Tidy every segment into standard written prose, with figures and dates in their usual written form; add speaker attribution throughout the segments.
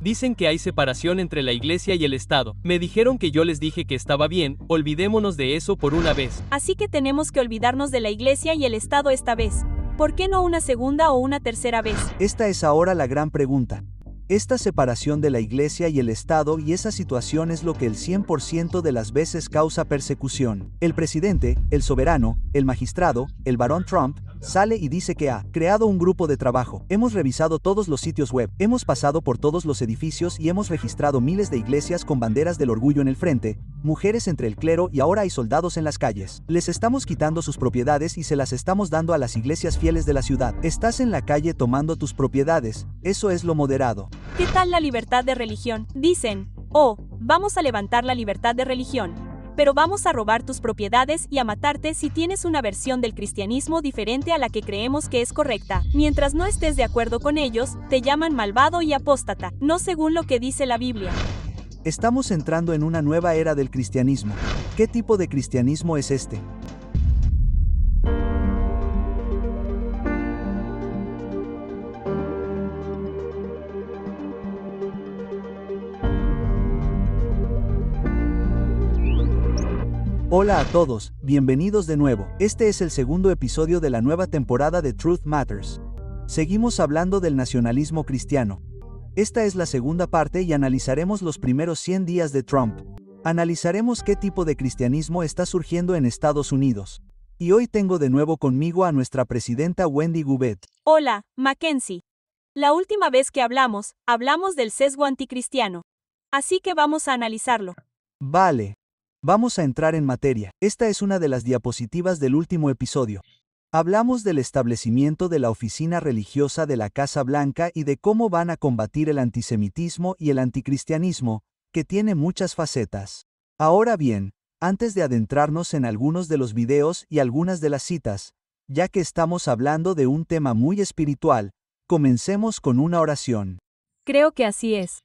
Speaker 1: Dicen que hay separación entre la iglesia y el Estado. Me dijeron que yo les dije que estaba bien, olvidémonos de eso por una vez.
Speaker 2: Así que tenemos que olvidarnos de la iglesia y el Estado esta vez. ¿Por qué no una segunda o una tercera vez?
Speaker 3: Esta es ahora la gran pregunta. Esta separación de la iglesia y el Estado y esa situación es lo que el 100% de las veces causa persecución. El presidente, el soberano, el magistrado, el barón Trump, sale y dice que ha creado un grupo de trabajo. Hemos revisado todos los sitios web, hemos pasado por todos los edificios y hemos registrado miles de iglesias con banderas del orgullo en el frente, mujeres entre el clero y ahora hay soldados en las calles. Les estamos quitando sus propiedades y se las estamos dando a las iglesias fieles de la ciudad. Estás en la calle tomando tus propiedades, eso es lo moderado.
Speaker 2: ¿Qué tal la libertad de religión? Dicen, oh, vamos a levantar la libertad de religión, pero vamos a robar tus propiedades y a matarte si tienes una versión del cristianismo diferente a la que creemos que es correcta. Mientras no estés de acuerdo con ellos, te llaman malvado y apóstata, no según lo que dice la Biblia.
Speaker 3: Estamos entrando en una nueva era del cristianismo. ¿Qué tipo de cristianismo es este? Hola a todos, bienvenidos de nuevo. Este es el segundo episodio de la nueva temporada de Truth Matters. Seguimos hablando del nacionalismo cristiano. Esta es la segunda parte y analizaremos los primeros 100 días de Trump. Analizaremos qué tipo de cristianismo está surgiendo en Estados Unidos. Y hoy tengo de nuevo conmigo a nuestra presidenta Wendy Gubet.
Speaker 2: Hola, Mackenzie. La última vez que hablamos del sesgo anticristiano. Así que vamos a analizarlo.
Speaker 3: Vale. Vamos a entrar en materia. Esta es una de las diapositivas del último episodio. Hablamos del establecimiento de la oficina religiosa de la Casa Blanca y de cómo van a combatir el antisemitismo y el anticristianismo, que tiene muchas facetas. Ahora bien, antes de adentrarnos en algunos de los videos y algunas de las citas, ya que estamos hablando de un tema muy espiritual, comencemos con una oración.
Speaker 2: Creo que así es.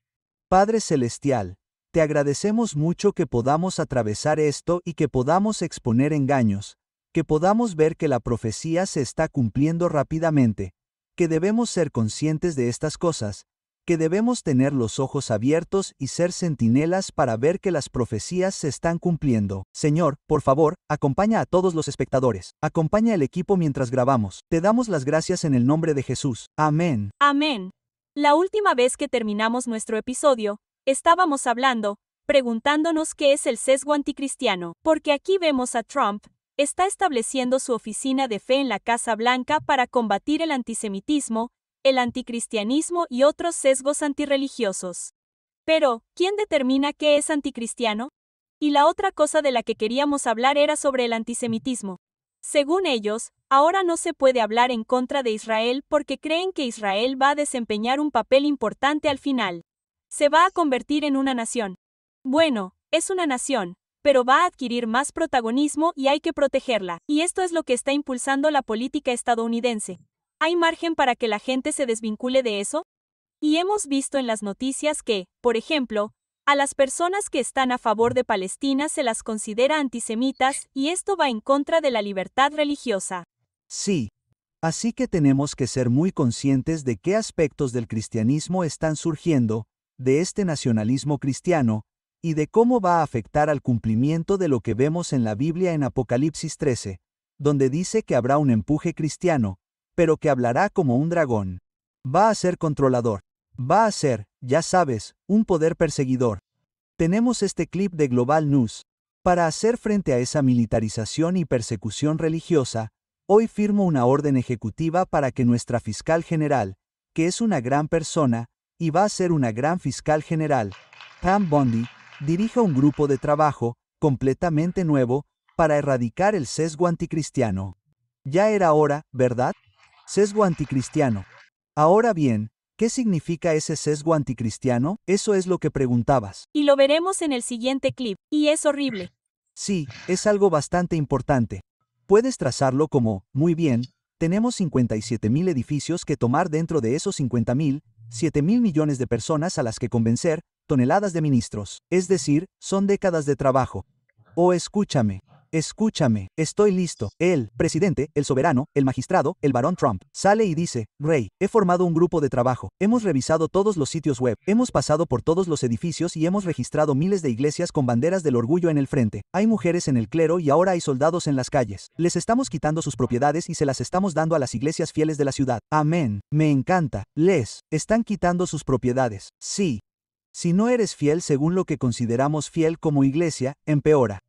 Speaker 3: Padre Celestial, te agradecemos mucho que podamos atravesar esto y que podamos exponer engaños, que podamos ver que la profecía se está cumpliendo rápidamente, que debemos ser conscientes de estas cosas, que debemos tener los ojos abiertos y ser centinelas para ver que las profecías se están cumpliendo. Señor, por favor, acompaña a todos los espectadores, acompaña al equipo mientras grabamos. Te damos las gracias en el nombre de Jesús. Amén.
Speaker 2: Amén. La última vez que terminamos nuestro episodio, estábamos preguntándonos qué es el sesgo anticristiano, porque aquí vemos a Trump, está estableciendo su oficina de fe en la Casa Blanca para combatir el antisemitismo, el anticristianismo y otros sesgos antirreligiosos. Pero, ¿quién determina qué es anticristiano? Y la otra cosa de la que queríamos hablar era sobre el antisemitismo. Según ellos, ahora no se puede hablar en contra de Israel porque creen que Israel va a desempeñar un papel importante al final. Se va a convertir en una nación. Bueno, es una nación, pero va a adquirir más protagonismo y hay que protegerla. Y esto es lo que está impulsando la política estadounidense. ¿Hay margen para que la gente se desvincule de eso? Y hemos visto en las noticias que, por ejemplo, a las personas que están a favor de Palestina se las considera antisemitas y esto va en contra de la libertad religiosa.
Speaker 3: Sí. Así que tenemos que ser muy conscientes de qué aspectos del cristianismo están surgiendo, de este nacionalismo cristiano, y de cómo va a afectar al cumplimiento de lo que vemos en la Biblia en Apocalipsis 13, donde dice que habrá un empuje cristiano, pero que hablará como un dragón. Va a ser controlador. Va a ser, ya sabes, un poder perseguidor. Tenemos este clip de Global News. Para hacer frente a esa militarización y persecución religiosa, hoy firmo una orden ejecutiva para que nuestra fiscal general, que es una gran persona, y va a ser una gran fiscal general, Pam Bondi, dirija un grupo de trabajo, completamente nuevo, para erradicar el sesgo anticristiano. Ya era hora, ¿verdad? Sesgo anticristiano. Ahora bien, ¿qué significa ese sesgo anticristiano? Eso es lo que preguntabas.
Speaker 2: Y lo veremos en el siguiente clip, y es horrible.
Speaker 3: Sí, es algo bastante importante. Puedes trazarlo como, muy bien, tenemos 57,000 edificios que tomar dentro de esos 50,000, 7,000 millones de personas a las que convencer, toneladas de ministros. Es decir, son décadas de trabajo. O escúchame. Escúchame, estoy listo. El presidente, el soberano, el magistrado, el barón Trump, sale y dice, Rey, he formado un grupo de trabajo, hemos revisado todos los sitios web, hemos pasado por todos los edificios y hemos registrado miles de iglesias con banderas del orgullo en el frente. Hay mujeres en el clero y ahora hay soldados en las calles. Les estamos quitando sus propiedades y se las estamos dando a las iglesias fieles de la ciudad. Amén. Me encanta. Les están quitando sus propiedades. Sí. Si no eres fiel según lo que consideramos fiel como iglesia, empeora.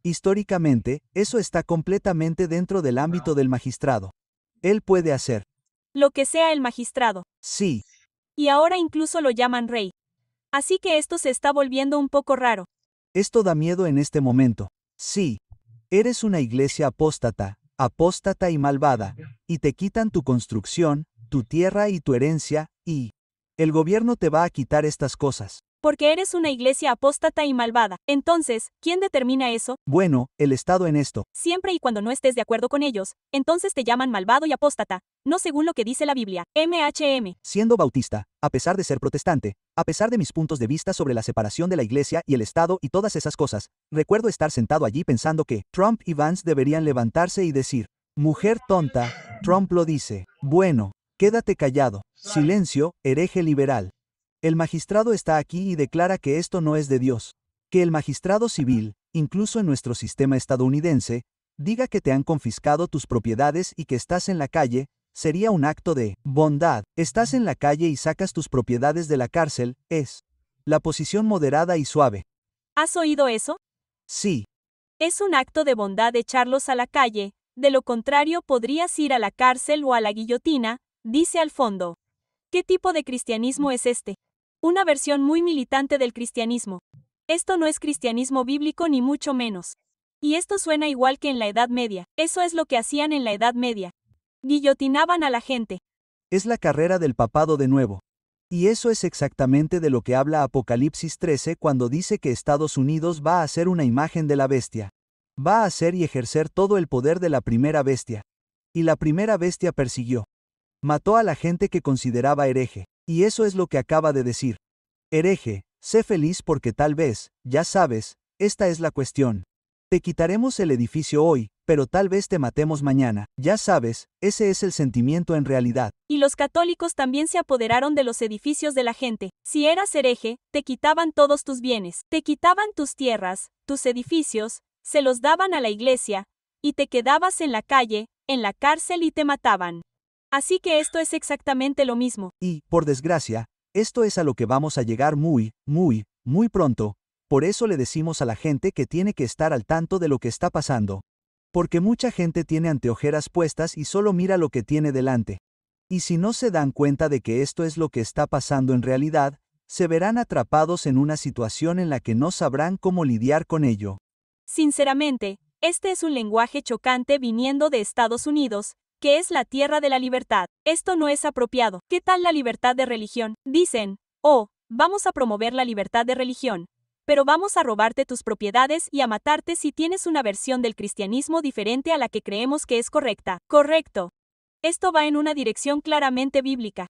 Speaker 3: Históricamente, eso está completamente dentro del ámbito del magistrado. Él puede hacer.
Speaker 2: Lo que sea el magistrado.
Speaker 3: Sí.
Speaker 2: Y ahora incluso lo llaman rey. Así que esto se está volviendo un poco raro.
Speaker 3: Esto da miedo en este momento. Sí. Eres una iglesia apóstata y malvada, y te quitan tu construcción, tu tierra y tu herencia, y el gobierno te va a quitar estas cosas.
Speaker 2: Porque eres una iglesia apóstata y malvada. Entonces, ¿quién determina eso?
Speaker 3: Bueno, el Estado en esto.
Speaker 2: Siempre y cuando no estés de acuerdo con ellos, entonces te llaman malvado y apóstata, no según lo que dice la Biblia. MHM.
Speaker 3: Siendo bautista, a pesar de ser protestante, a pesar de mis puntos de vista sobre la separación de la iglesia y el Estado y todas esas cosas, recuerdo estar sentado allí pensando que Trump y Vance deberían levantarse y decir, mujer tonta, Trump lo dice. Bueno, quédate callado. Silencio, hereje liberal. El magistrado está aquí y declara que esto no es de Dios. Que el magistrado civil, incluso en nuestro sistema estadounidense, diga que te han confiscado tus propiedades y que estás en la calle, sería un acto de bondad. Estás en la calle y sacas tus propiedades de la cárcel, es la posición moderada y suave.
Speaker 2: ¿Has oído eso?
Speaker 3: Sí.
Speaker 2: Es un acto de bondad echarlos a la calle, de lo contrario podrías ir a la cárcel o a la guillotina, dice al fondo. ¿Qué tipo de cristianismo es este? Una versión muy militante del cristianismo. Esto no es cristianismo bíblico ni mucho menos. Y esto suena igual que en la Edad Media. Eso es lo que hacían en la Edad Media. Guillotinaban a la gente.
Speaker 3: Es la carrera del papado de nuevo. Y eso es exactamente de lo que habla Apocalipsis 13 cuando dice que Estados Unidos va a ser una imagen de la bestia. Va a hacer y ejercer todo el poder de la primera bestia. Y la primera bestia persiguió. Mató a la gente que consideraba hereje. Y eso es lo que acaba de decir. Hereje, sé feliz porque tal vez, ya sabes, esta es la cuestión. Te quitaremos el edificio hoy, pero tal vez te matemos mañana. Ya sabes, ese es el sentimiento en realidad.
Speaker 2: Y los católicos también se apoderaron de los edificios de la gente. Si eras hereje, te quitaban todos tus bienes, te quitaban tus tierras, tus edificios, se los daban a la iglesia, y te quedabas en la calle, en la cárcel y te mataban. Así que esto es exactamente lo mismo.
Speaker 3: Y, por desgracia, esto es a lo que vamos a llegar muy pronto. Por eso le decimos a la gente que tiene que estar al tanto de lo que está pasando. Porque mucha gente tiene anteojeras puestas y solo mira lo que tiene delante. Y si no se dan cuenta de que esto es lo que está pasando en realidad, se verán atrapados en una situación en la que no sabrán cómo lidiar con ello.
Speaker 2: Sinceramente, este es un lenguaje chocante viniendo de Estados Unidos, que es la tierra de la libertad. Esto no es apropiado. ¿Qué tal la libertad de religión? Dicen, oh, vamos a promover la libertad de religión, pero vamos a robarte tus propiedades y a matarte si tienes una versión del cristianismo diferente a la que creemos que es correcta. Correcto. Esto va en una dirección claramente bíblica.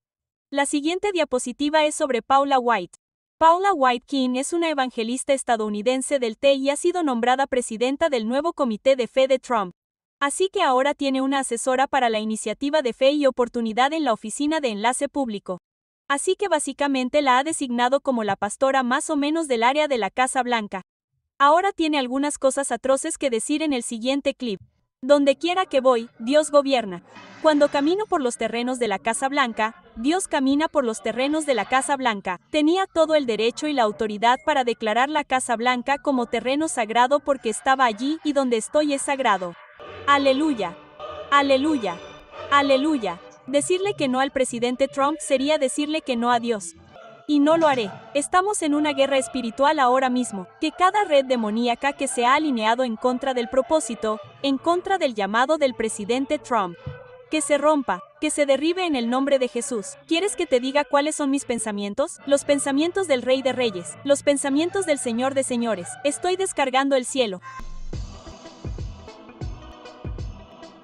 Speaker 2: La siguiente diapositiva es sobre Paula White. Paula White King es una evangelista estadounidense del té y ha sido nombrada presidenta del nuevo Comité de Fe de Trump. Así que ahora tiene una asesora para la iniciativa de fe y oportunidad en la oficina de enlace público. Así que básicamente la ha designado como la pastora más o menos del área de la Casa Blanca. Ahora tiene algunas cosas atroces que decir en el siguiente clip. Donde quiera que voy, Dios gobierna. Cuando camino por los terrenos de la Casa Blanca, Dios camina por los terrenos de la Casa Blanca. Tenía todo el derecho y la autoridad para declarar la Casa Blanca como terreno sagrado porque estaba allí y donde estoy es sagrado. Aleluya. Aleluya. Aleluya. Decirle que no al presidente Trump sería decirle que no a Dios. Y no lo haré. Estamos en una guerra espiritual ahora mismo, que cada red demoníaca que se ha alineado en contra del propósito, en contra del llamado del presidente Trump, que se rompa, que se derribe en el nombre de Jesús. ¿Quieres que te diga cuáles son mis pensamientos? Los pensamientos del Rey de Reyes, los pensamientos del Señor de Señores. Estoy descargando el cielo.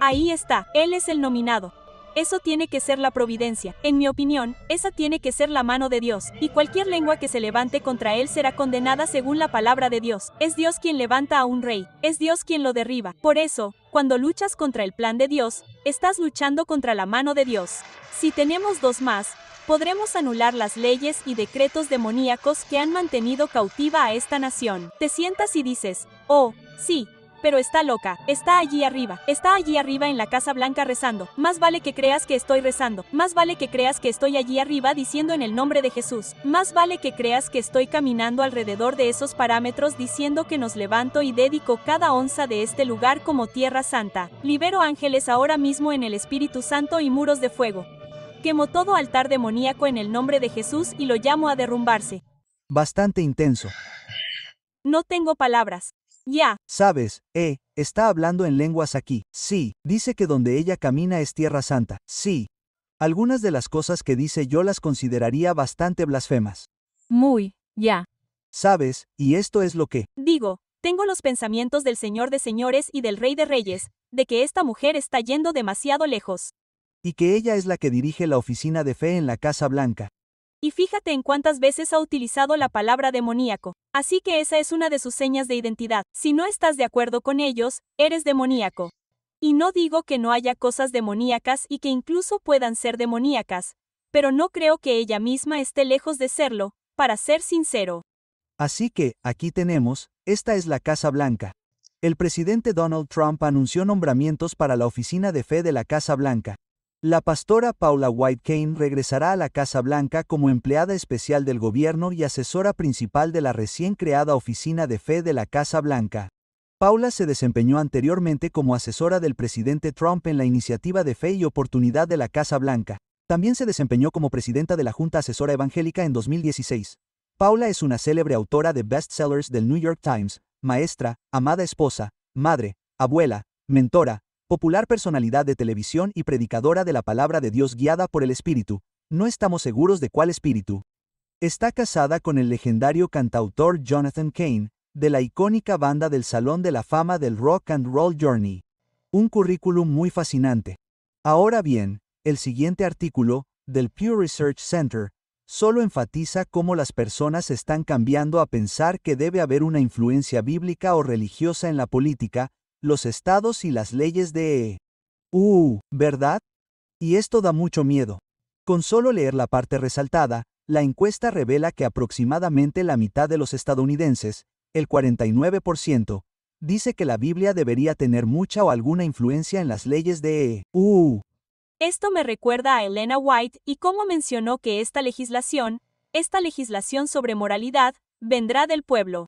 Speaker 2: Ahí está, él es el nominado. Eso tiene que ser la providencia. En mi opinión, esa tiene que ser la mano de Dios, y cualquier lengua que se levante contra él será condenada según la palabra de Dios. Es Dios quien levanta a un rey, es Dios quien lo derriba. Por eso, cuando luchas contra el plan de Dios, estás luchando contra la mano de Dios. Si tenemos dos más, podremos anular las leyes y decretos demoníacos que han mantenido cautiva a esta nación. Te sientas y dices, oh, sí, pero está loca, está allí arriba en la Casa Blanca rezando. Más vale que creas que estoy rezando, más vale que creas que estoy allí arriba diciendo en el nombre de Jesús, más vale que creas que estoy caminando alrededor de esos parámetros diciendo que nos levanto y dedico cada onza de este lugar como tierra santa. Libero ángeles ahora mismo en el Espíritu Santo y muros de fuego. Quemo todo altar demoníaco en el nombre de Jesús y lo llamo a derrumbarse.
Speaker 3: Bastante intenso.
Speaker 2: No tengo palabras. Ya.
Speaker 3: Sabes, está hablando en lenguas aquí. Sí, dice que donde ella camina es tierra santa. Sí. Algunas de las cosas que dice yo las consideraría bastante blasfemas.
Speaker 2: Muy, ya.
Speaker 3: Sabes, y esto es lo que...
Speaker 2: Digo, tengo los pensamientos del Señor de señores y del Rey de reyes, de que esta mujer está yendo demasiado lejos.
Speaker 3: Y que ella es la que dirige la oficina de fe en la Casa Blanca.
Speaker 2: Y fíjate en cuántas veces ha utilizado la palabra demoníaco. Así que esa es una de sus señas de identidad. Si no estás de acuerdo con ellos, eres demoníaco. Y no digo que no haya cosas demoníacas y que incluso puedan ser demoníacas, pero no creo que ella misma esté lejos de serlo, para ser sincero.
Speaker 3: Así que, aquí tenemos, esta es la Casa Blanca. El presidente Donald Trump anunció nombramientos para la oficina de fe de la Casa Blanca. La pastora Paula White Cain regresará a la Casa Blanca como empleada especial del gobierno y asesora principal de la recién creada Oficina de Fe de la Casa Blanca. Paula se desempeñó anteriormente como asesora del presidente Trump en la Iniciativa de Fe y Oportunidad de la Casa Blanca. También se desempeñó como presidenta de la Junta Asesora Evangélica en 2016. Paula es una célebre autora de bestsellers del New York Times, maestra, amada esposa, madre, abuela, mentora, popular personalidad de televisión y predicadora de la palabra de Dios guiada por el Espíritu. No estamos seguros de cuál espíritu. Está casada con el legendario cantautor Jonathan Cain, de la icónica banda del Salón de la Fama del Rock and Roll Journey. Un currículum muy fascinante. Ahora bien, el siguiente artículo, del Pew Research Center, solo enfatiza cómo las personas están cambiando a pensar que debe haber una influencia bíblica o religiosa en la política, los estados y las leyes de... ¿verdad? Y esto da mucho miedo. Con solo leer la parte resaltada, la encuesta revela que aproximadamente la mitad de los estadounidenses, el 49%, dice que la Biblia debería tener mucha o alguna influencia en las leyes de...
Speaker 2: Esto me recuerda a Elena White y cómo mencionó que esta legislación sobre moralidad, vendrá del pueblo.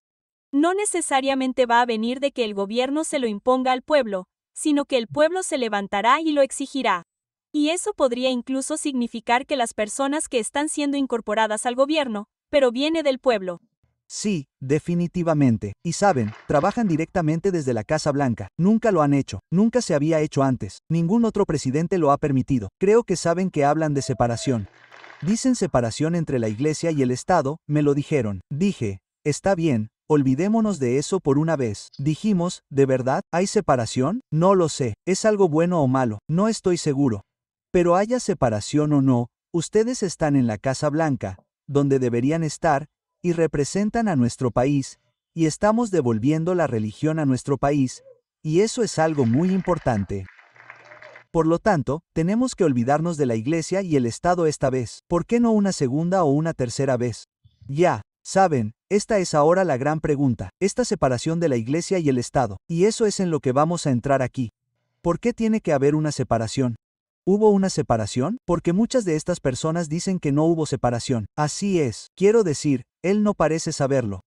Speaker 2: No necesariamente va a venir de que el gobierno se lo imponga al pueblo, sino que el pueblo se levantará y lo exigirá. Y eso podría incluso significar que las personas que están siendo incorporadas al gobierno, pero viene del pueblo.
Speaker 3: Sí, definitivamente. Y saben, trabajan directamente desde la Casa Blanca. Nunca lo han hecho. Nunca se había hecho antes. Ningún otro presidente lo ha permitido. Creo que saben que hablan de separación. Dicen separación entre la Iglesia y el Estado, me lo dijeron. Dije, está bien. Olvidémonos de eso por una vez. Dijimos, ¿de verdad hay separación? No lo sé. ¿Es algo bueno o malo? No estoy seguro. Pero haya separación o no, ustedes están en la Casa Blanca, donde deberían estar, y representan a nuestro país, y estamos devolviendo la religión a nuestro país, y eso es algo muy importante. Por lo tanto, tenemos que olvidarnos de la Iglesia y el Estado esta vez. ¿Por qué no una segunda o una tercera vez? Ya. Saben, esta es ahora la gran pregunta, esta separación de la Iglesia y el Estado, y eso es en lo que vamos a entrar aquí. ¿Por qué tiene que haber una separación? ¿Hubo una separación? Porque muchas de estas personas dicen que no hubo separación. Así es, quiero decir, él no parece saberlo.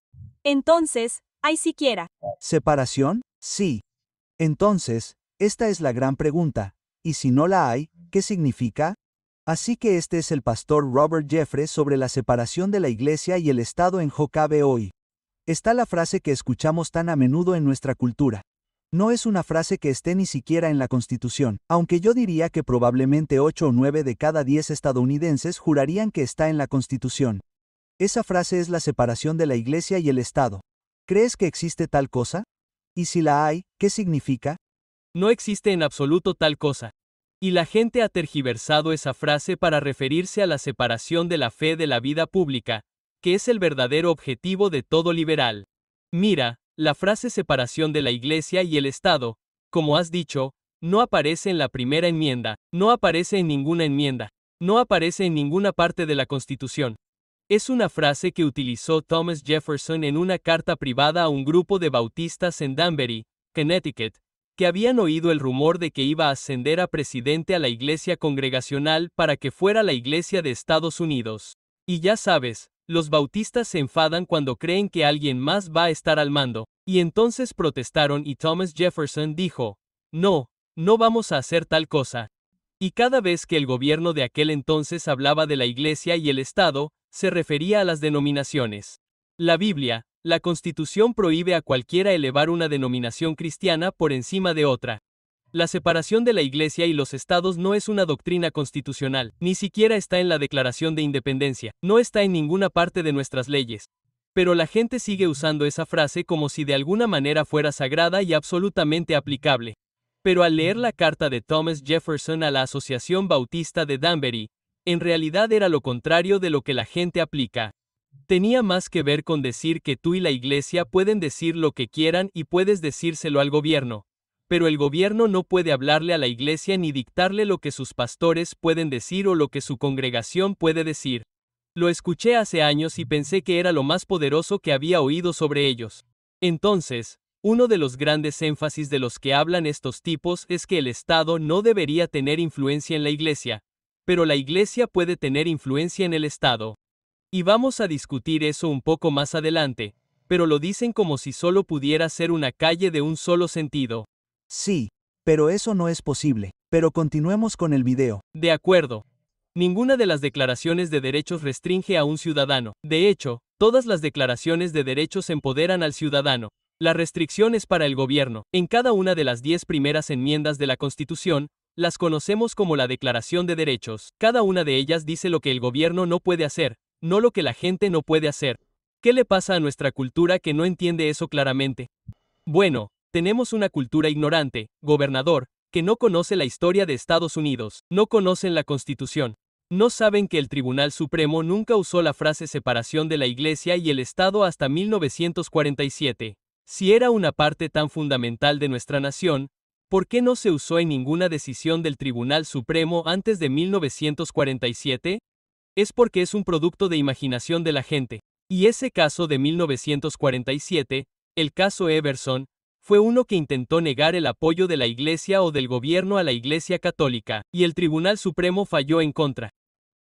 Speaker 2: Entonces, ¿hay siquiera
Speaker 3: ¿separación? Sí. Entonces, esta es la gran pregunta, y si no la hay, ¿qué significa? Así que este es el pastor Robert Jeffress sobre la separación de la Iglesia y el Estado en Jocabe hoy. Está la frase que escuchamos tan a menudo en nuestra cultura. No es una frase que esté ni siquiera en la Constitución, aunque yo diría que probablemente 8 o 9 de cada 10 estadounidenses jurarían que está en la Constitución. Esa frase es la separación de la Iglesia y el Estado. ¿Crees que existe tal cosa? Y si la hay, ¿qué significa?
Speaker 1: No existe en absoluto tal cosa. Y la gente ha tergiversado esa frase para referirse a la separación de la fe de la vida pública, que es el verdadero objetivo de todo liberal. Mira, la frase separación de la Iglesia y el Estado, como has dicho, no aparece en la primera enmienda, no aparece en ninguna enmienda, no aparece en ninguna parte de la Constitución. Es una frase que utilizó Thomas Jefferson en una carta privada a un grupo de bautistas en Danbury, Connecticut, que habían oído el rumor de que iba a ascender a presidente a la Iglesia Congregacional para que fuera la Iglesia de Estados Unidos. Y ya sabes, los bautistas se enfadan cuando creen que alguien más va a estar al mando, y entonces protestaron y Thomas Jefferson dijo, no, no vamos a hacer tal cosa. Y cada vez que el gobierno de aquel entonces hablaba de la Iglesia y el Estado, se refería a las denominaciones. La Biblia, la Constitución prohíbe a cualquiera elevar una denominación cristiana por encima de otra. La separación de la Iglesia y los estados no es una doctrina constitucional, ni siquiera está en la Declaración de Independencia, no está en ninguna parte de nuestras leyes. Pero la gente sigue usando esa frase como si de alguna manera fuera sagrada y absolutamente aplicable. Pero al leer la carta de Thomas Jefferson a la Asociación Bautista de Danbury, en realidad era lo contrario de lo que la gente aplica. Tenía más que ver con decir que tú y la Iglesia pueden decir lo que quieran y puedes decírselo al gobierno. Pero el gobierno no puede hablarle a la Iglesia ni dictarle lo que sus pastores pueden decir o lo que su congregación puede decir. Lo escuché hace años y pensé que era lo más poderoso que había oído sobre ellos. Entonces, uno de los grandes énfasis de los que hablan estos tipos es que el Estado no debería tener influencia en la Iglesia, pero la Iglesia puede tener influencia en el Estado. Y vamos a discutir eso un poco más adelante, pero lo dicen como si solo pudiera ser una calle de un solo sentido.
Speaker 3: Sí, pero eso no es posible. Pero continuemos con el video.
Speaker 1: De acuerdo. Ninguna de las declaraciones de derechos restringe a un ciudadano. De hecho, todas las declaraciones de derechos empoderan al ciudadano. La restricción es para el gobierno. En cada una de las 10 primeras enmiendas de la Constitución, las conocemos como la Declaración de Derechos. Cada una de ellas dice lo que el gobierno no puede hacer, no lo que la gente no puede hacer. ¿Qué le pasa a nuestra cultura que no entiende eso claramente? Bueno, tenemos una cultura ignorante, gobernador, que no conoce la historia de Estados Unidos, no conocen la Constitución. No saben que el Tribunal Supremo nunca usó la frase separación de la Iglesia y el Estado hasta 1947. Si era una parte tan fundamental de nuestra nación, ¿por qué no se usó en ninguna decisión del Tribunal Supremo antes de 1947? Es porque es un producto de imaginación de la gente. Y ese caso de 1947, el caso Everson, fue uno que intentó negar el apoyo de la Iglesia o del gobierno a la Iglesia Católica, y el Tribunal Supremo falló en contra.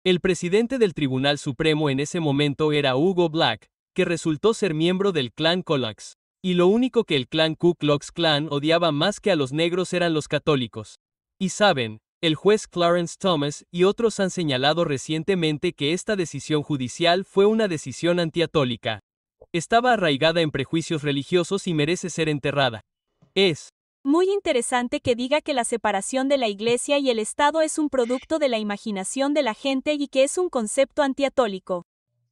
Speaker 1: El presidente del Tribunal Supremo en ese momento era Hugo Black, que resultó ser miembro del Clan Ku Klux. Y lo único que el Clan Ku Klux Klan odiaba más que a los negros eran los católicos. Y saben, el juez Clarence Thomas y otros han señalado recientemente que esta decisión judicial fue una decisión anticatólica. Estaba arraigada en prejuicios religiosos y merece ser enterrada. Es
Speaker 2: muy interesante que diga que la separación de la Iglesia y el Estado es un producto de la imaginación de la gente y que es un concepto anticatólico.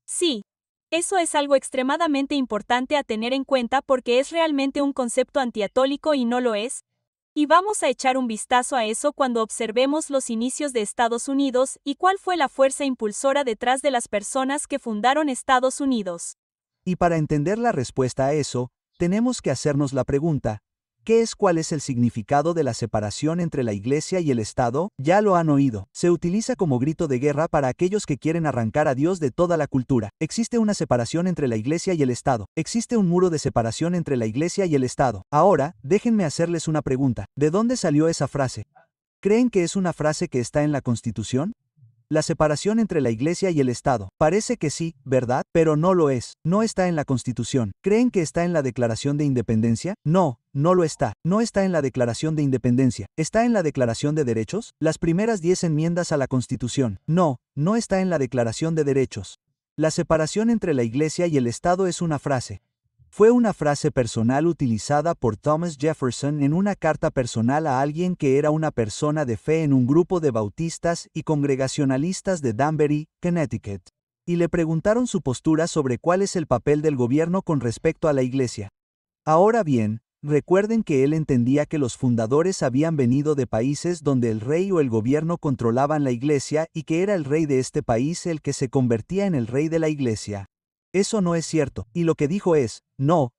Speaker 2: Sí, eso es algo extremadamente importante a tener en cuenta porque es realmente un concepto anticatólico y no lo es. Y vamos a echar un vistazo a eso cuando observemos los inicios de Estados Unidos y cuál fue la fuerza impulsora detrás de las personas que fundaron Estados Unidos.
Speaker 3: Y para entender la respuesta a eso, tenemos que hacernos la pregunta, ¿cuál es el significado de la separación entre la Iglesia y el Estado? Ya lo han oído. Se utiliza como grito de guerra para aquellos que quieren arrancar a Dios de toda la cultura. Existe una separación entre la Iglesia y el Estado. Existe un muro de separación entre la Iglesia y el Estado. Ahora, déjenme hacerles una pregunta. ¿De dónde salió esa frase? ¿Creen que es una frase que está en la Constitución? La separación entre la Iglesia y el Estado. Parece que sí, ¿verdad? Pero no lo es. No está en la Constitución. ¿Creen que está en la Declaración de Independencia? No, no lo está. No está en la Declaración de Independencia. ¿Está en la Declaración de Derechos? Las primeras 10 enmiendas a la Constitución. No, no está en la Declaración de Derechos. La separación entre la Iglesia y el Estado es una frase. Fue una frase personal utilizada por Thomas Jefferson en una carta personal a alguien que era una persona de fe en un grupo de bautistas y congregacionalistas de Danbury, Connecticut. Y le preguntaron su postura sobre cuál es el papel del gobierno con respecto a la Iglesia. Ahora bien, Recuerden que él entendía que los fundadores habían venido de países donde el rey o el gobierno controlaban la iglesia y que era el rey de este país el que se convertía en el rey de la iglesia. Eso no es cierto, y lo que dijo es, no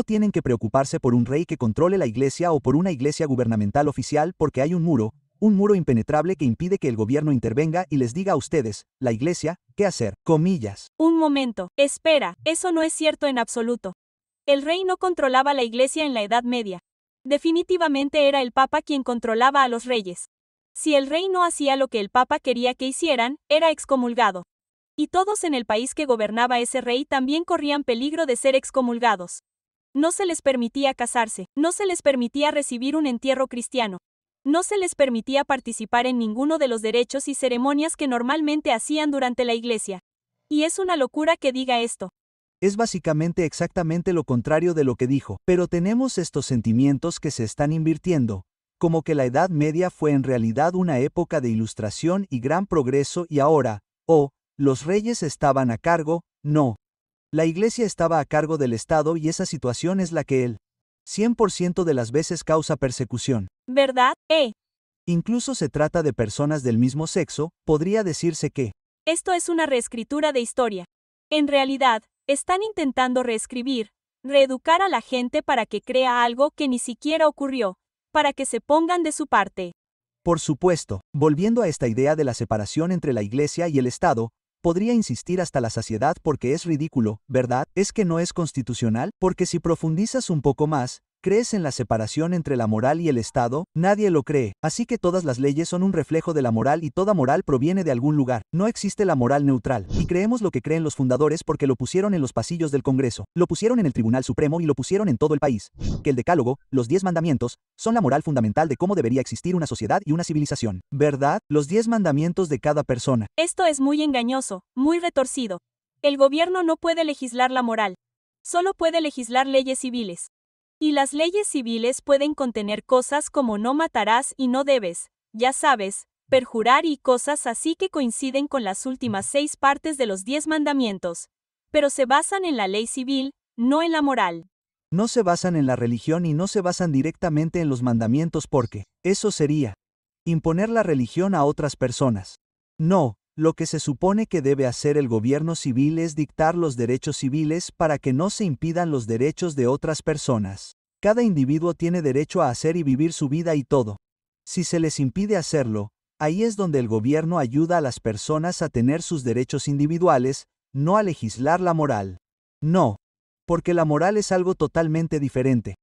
Speaker 3: tienen que preocuparse por un rey que controle la iglesia o por una iglesia gubernamental oficial porque hay un muro impenetrable que impide que el gobierno intervenga y les diga a ustedes, la iglesia, qué hacer, comillas.
Speaker 2: Un momento, espera, eso no es cierto en absoluto. El rey no controlaba la iglesia en la Edad Media. Definitivamente era el Papa quien controlaba a los reyes. Si el rey no hacía lo que el Papa quería que hicieran, era excomulgado. Y todos en el país que gobernaba ese rey también corrían peligro de ser excomulgados. No se les permitía casarse, no se les permitía recibir un entierro cristiano. No se les permitía participar en ninguno de los derechos y ceremonias que normalmente hacían durante la iglesia. Y es una locura que diga esto.
Speaker 3: Es básicamente exactamente lo contrario de lo que dijo, pero tenemos estos sentimientos que se están invirtiendo, como que la Edad Media fue en realidad una época de ilustración y gran progreso y ahora, los reyes estaban a cargo, no. La iglesia estaba a cargo del Estado y esa situación es la que él 100% de las veces causa persecución.
Speaker 2: ¿Verdad?
Speaker 3: Incluso se trata de personas del mismo sexo, podría decirse que
Speaker 2: esto es una reescritura de historia. En realidad, están intentando reeducar a la gente para que crea algo que ni siquiera ocurrió, para que se pongan de su parte.
Speaker 3: Por supuesto, volviendo a esta idea de la separación entre la iglesia y el Estado, podría insistir hasta la saciedad porque es ridículo, ¿verdad? ¿Es que no es constitucional? Porque si profundizas un poco más, ¿crees en la separación entre la moral y el Estado? Nadie lo cree, así que todas las leyes son un reflejo de la moral y toda moral proviene de algún lugar. No existe la moral neutral, y creemos lo que creen los fundadores porque lo pusieron en los pasillos del Congreso, lo pusieron en el Tribunal Supremo y lo pusieron en todo el país. Que el Decálogo, los 10 mandamientos, son la moral fundamental de cómo debería existir una sociedad y una civilización, ¿verdad? Los 10 mandamientos de cada persona.
Speaker 2: Esto es muy engañoso, muy retorcido. El gobierno no puede legislar la moral. Solo puede legislar leyes civiles. Y las leyes civiles pueden contener cosas como no matarás y no debes, ya sabes, perjurar y cosas así que coinciden con las últimas 6 partes de los 10 mandamientos. Pero se basan en la ley civil, no en la moral.
Speaker 3: No se basan en la religión y no se basan directamente en los mandamientos porque, eso sería imponer la religión a otras personas. No, lo que se supone que debe hacer el gobierno civil es dictar los derechos civiles para que no se impidan los derechos de otras personas. Cada individuo tiene derecho a hacer y vivir su vida y todo. Si se les impide hacerlo, ahí es donde el gobierno ayuda a las personas a tener sus derechos individuales, no a legislar la moral. No, porque la moral es algo totalmente diferente.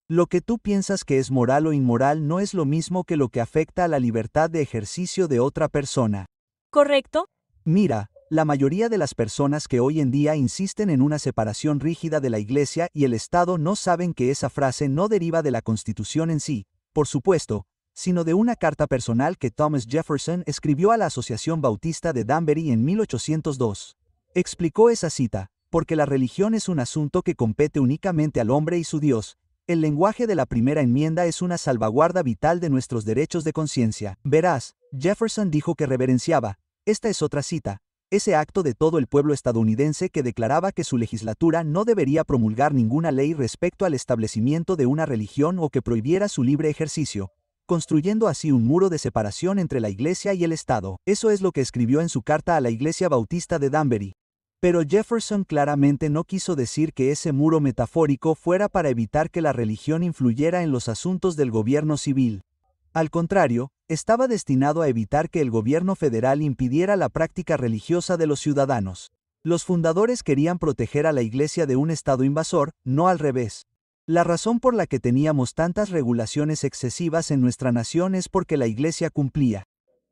Speaker 3: Lo que tú piensas que es moral o inmoral no es lo mismo que lo que afecta a la libertad de ejercicio de otra persona.
Speaker 2: ¿Correcto?
Speaker 3: Mira, la mayoría de las personas que hoy en día insisten en una separación rígida de la Iglesia y el Estado no saben que esa frase no deriva de la Constitución en sí, por supuesto, sino de una carta personal que Thomas Jefferson escribió a la Asociación Bautista de Danbury en 1802. Explicó esa cita, porque la religión es un asunto que compete únicamente al hombre y su Dios. El lenguaje de la primera enmienda es una salvaguarda vital de nuestros derechos de conciencia. Verás, Jefferson dijo que reverenciaba, esta es otra cita, ese acto de todo el pueblo estadounidense que declaraba que su legislatura no debería promulgar ninguna ley respecto al establecimiento de una religión o que prohibiera su libre ejercicio, construyendo así un muro de separación entre la Iglesia y el Estado. Eso es lo que escribió en su carta a la Iglesia Bautista de Danbury. Pero Jefferson claramente no quiso decir que ese muro metafórico fuera para evitar que la religión influyera en los asuntos del gobierno civil. Al contrario, estaba destinado a evitar que el gobierno federal impidiera la práctica religiosa de los ciudadanos. Los fundadores querían proteger a la Iglesia de un Estado invasor, no al revés. La razón por la que teníamos tantas regulaciones excesivas en nuestra nación es porque la Iglesia cumplía.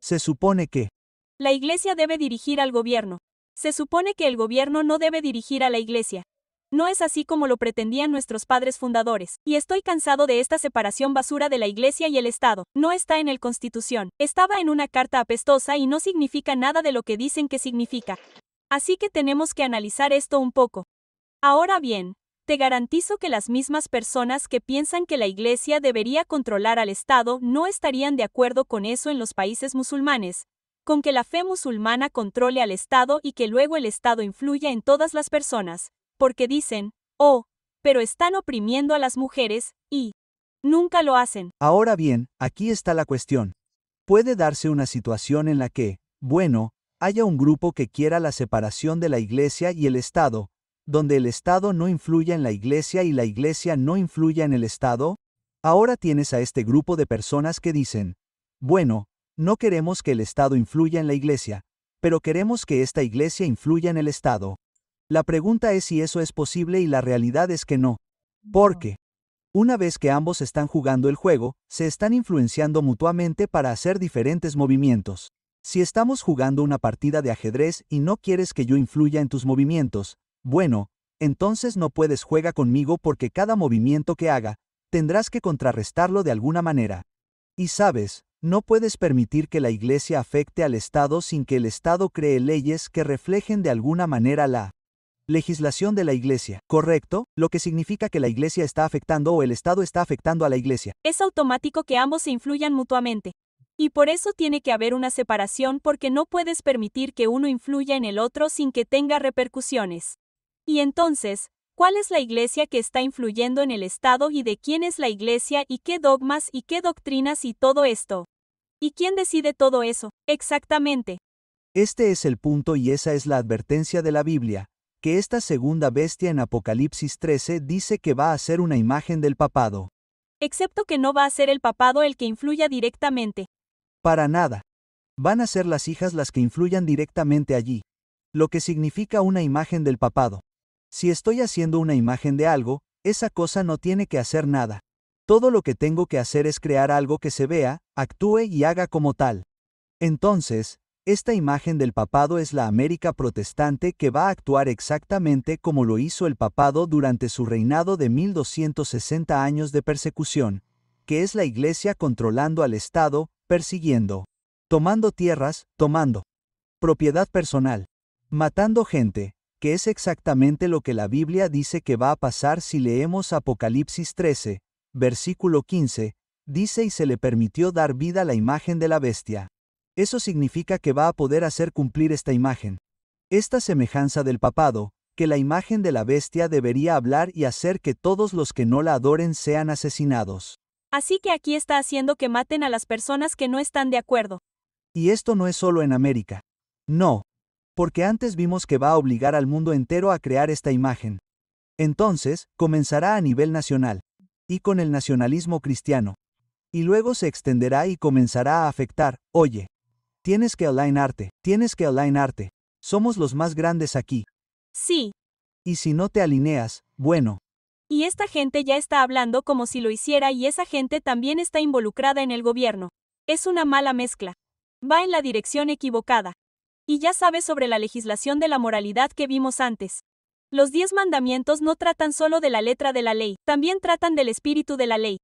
Speaker 3: Se supone que
Speaker 2: la Iglesia debe dirigir al gobierno. Se supone que el gobierno no debe dirigir a la Iglesia. No es así como lo pretendían nuestros padres fundadores, y estoy cansado de esta separación basura de la Iglesia y el Estado. No está en el Constitución, estaba en una carta apestosa y no significa nada de lo que dicen que significa. Así que tenemos que analizar esto un poco. Ahora bien, te garantizo que las mismas personas que piensan que la Iglesia debería controlar al Estado no estarían de acuerdo con eso en los países musulmanes, con que la fe musulmana controle al Estado y que luego el Estado influya en todas las personas. Porque dicen, pero están oprimiendo a las mujeres, y nunca lo hacen.
Speaker 3: Ahora bien, aquí está la cuestión. Puede darse una situación en la que, bueno, haya un grupo que quiera la separación de la Iglesia y el Estado, donde el Estado no influya en la Iglesia y la Iglesia no influya en el Estado. Ahora tienes a este grupo de personas que dicen, bueno, no queremos que el Estado influya en la Iglesia, pero queremos que esta Iglesia influya en el Estado. La pregunta es si eso es posible y la realidad es que no. ¿Por qué? Una vez que ambos están jugando el juego, se están influenciando mutuamente para hacer diferentes movimientos. Si estamos jugando una partida de ajedrez y no quieres que yo influya en tus movimientos, bueno, entonces no puedes jugar conmigo porque cada movimiento que haga, tendrás que contrarrestarlo de alguna manera. Y sabes, no puedes permitir que la Iglesia afecte al Estado sin que el Estado cree leyes que reflejen de alguna manera la legislación de la Iglesia, ¿correcto? Lo que significa que la Iglesia está afectando o el Estado está afectando a la Iglesia.
Speaker 2: Es automático que ambos se influyan mutuamente. Y por eso tiene que haber una separación porque no puedes permitir que uno influya en el otro sin que tenga repercusiones. Y entonces, ¿cuál es la Iglesia que está influyendo en el Estado y de quién es la Iglesia y qué dogmas y qué doctrinas y todo esto? ¿Y quién decide todo eso? Exactamente.
Speaker 3: Este es el punto y esa es la advertencia de la Biblia, que esta segunda bestia en Apocalipsis 13 dice que va a ser una imagen del papado.
Speaker 2: Excepto que no va a ser el papado el que influya directamente.
Speaker 3: Para nada. Van a ser las hijas las que influyan directamente allí. Lo que significa una imagen del papado. Si estoy haciendo una imagen de algo, esa cosa no tiene que hacer nada. Todo lo que tengo que hacer es crear algo que se vea, actúe y haga como tal. Entonces, esta imagen del papado es la América protestante que va a actuar exactamente como lo hizo el papado durante su reinado de 1260 años de persecución, que es la Iglesia controlando al Estado, persiguiendo, tomando tierras, tomando propiedad personal, matando gente, que es exactamente lo que la Biblia dice que va a pasar si leemos Apocalipsis 13, versículo 15, dice y se le permitió dar vida a la imagen de la bestia. Eso significa que va a poder hacer cumplir esta imagen. Esta semejanza del papado, que la imagen de la bestia debería hablar y hacer que todos los que no la adoren sean asesinados.
Speaker 2: Así que aquí está haciendo que maten a las personas que no están de acuerdo.
Speaker 3: Y esto no es solo en América. No. Porque antes vimos que va a obligar al mundo entero a crear esta imagen. Entonces, comenzará a nivel nacional. Y con el nacionalismo cristiano. Y luego se extenderá y comenzará a afectar, oye. Tienes que alinearte. Somos los más grandes aquí.
Speaker 2: Sí.
Speaker 3: Y si no te alineas, bueno.
Speaker 2: Y esta gente ya está hablando como si lo hiciera y esa gente también está involucrada en el gobierno. Es una mala mezcla. Va en la dirección equivocada. Y ya sabes sobre la legislación de la moralidad que vimos antes. Los 10 mandamientos no tratan solo de la letra de la ley, también tratan del espíritu de la ley.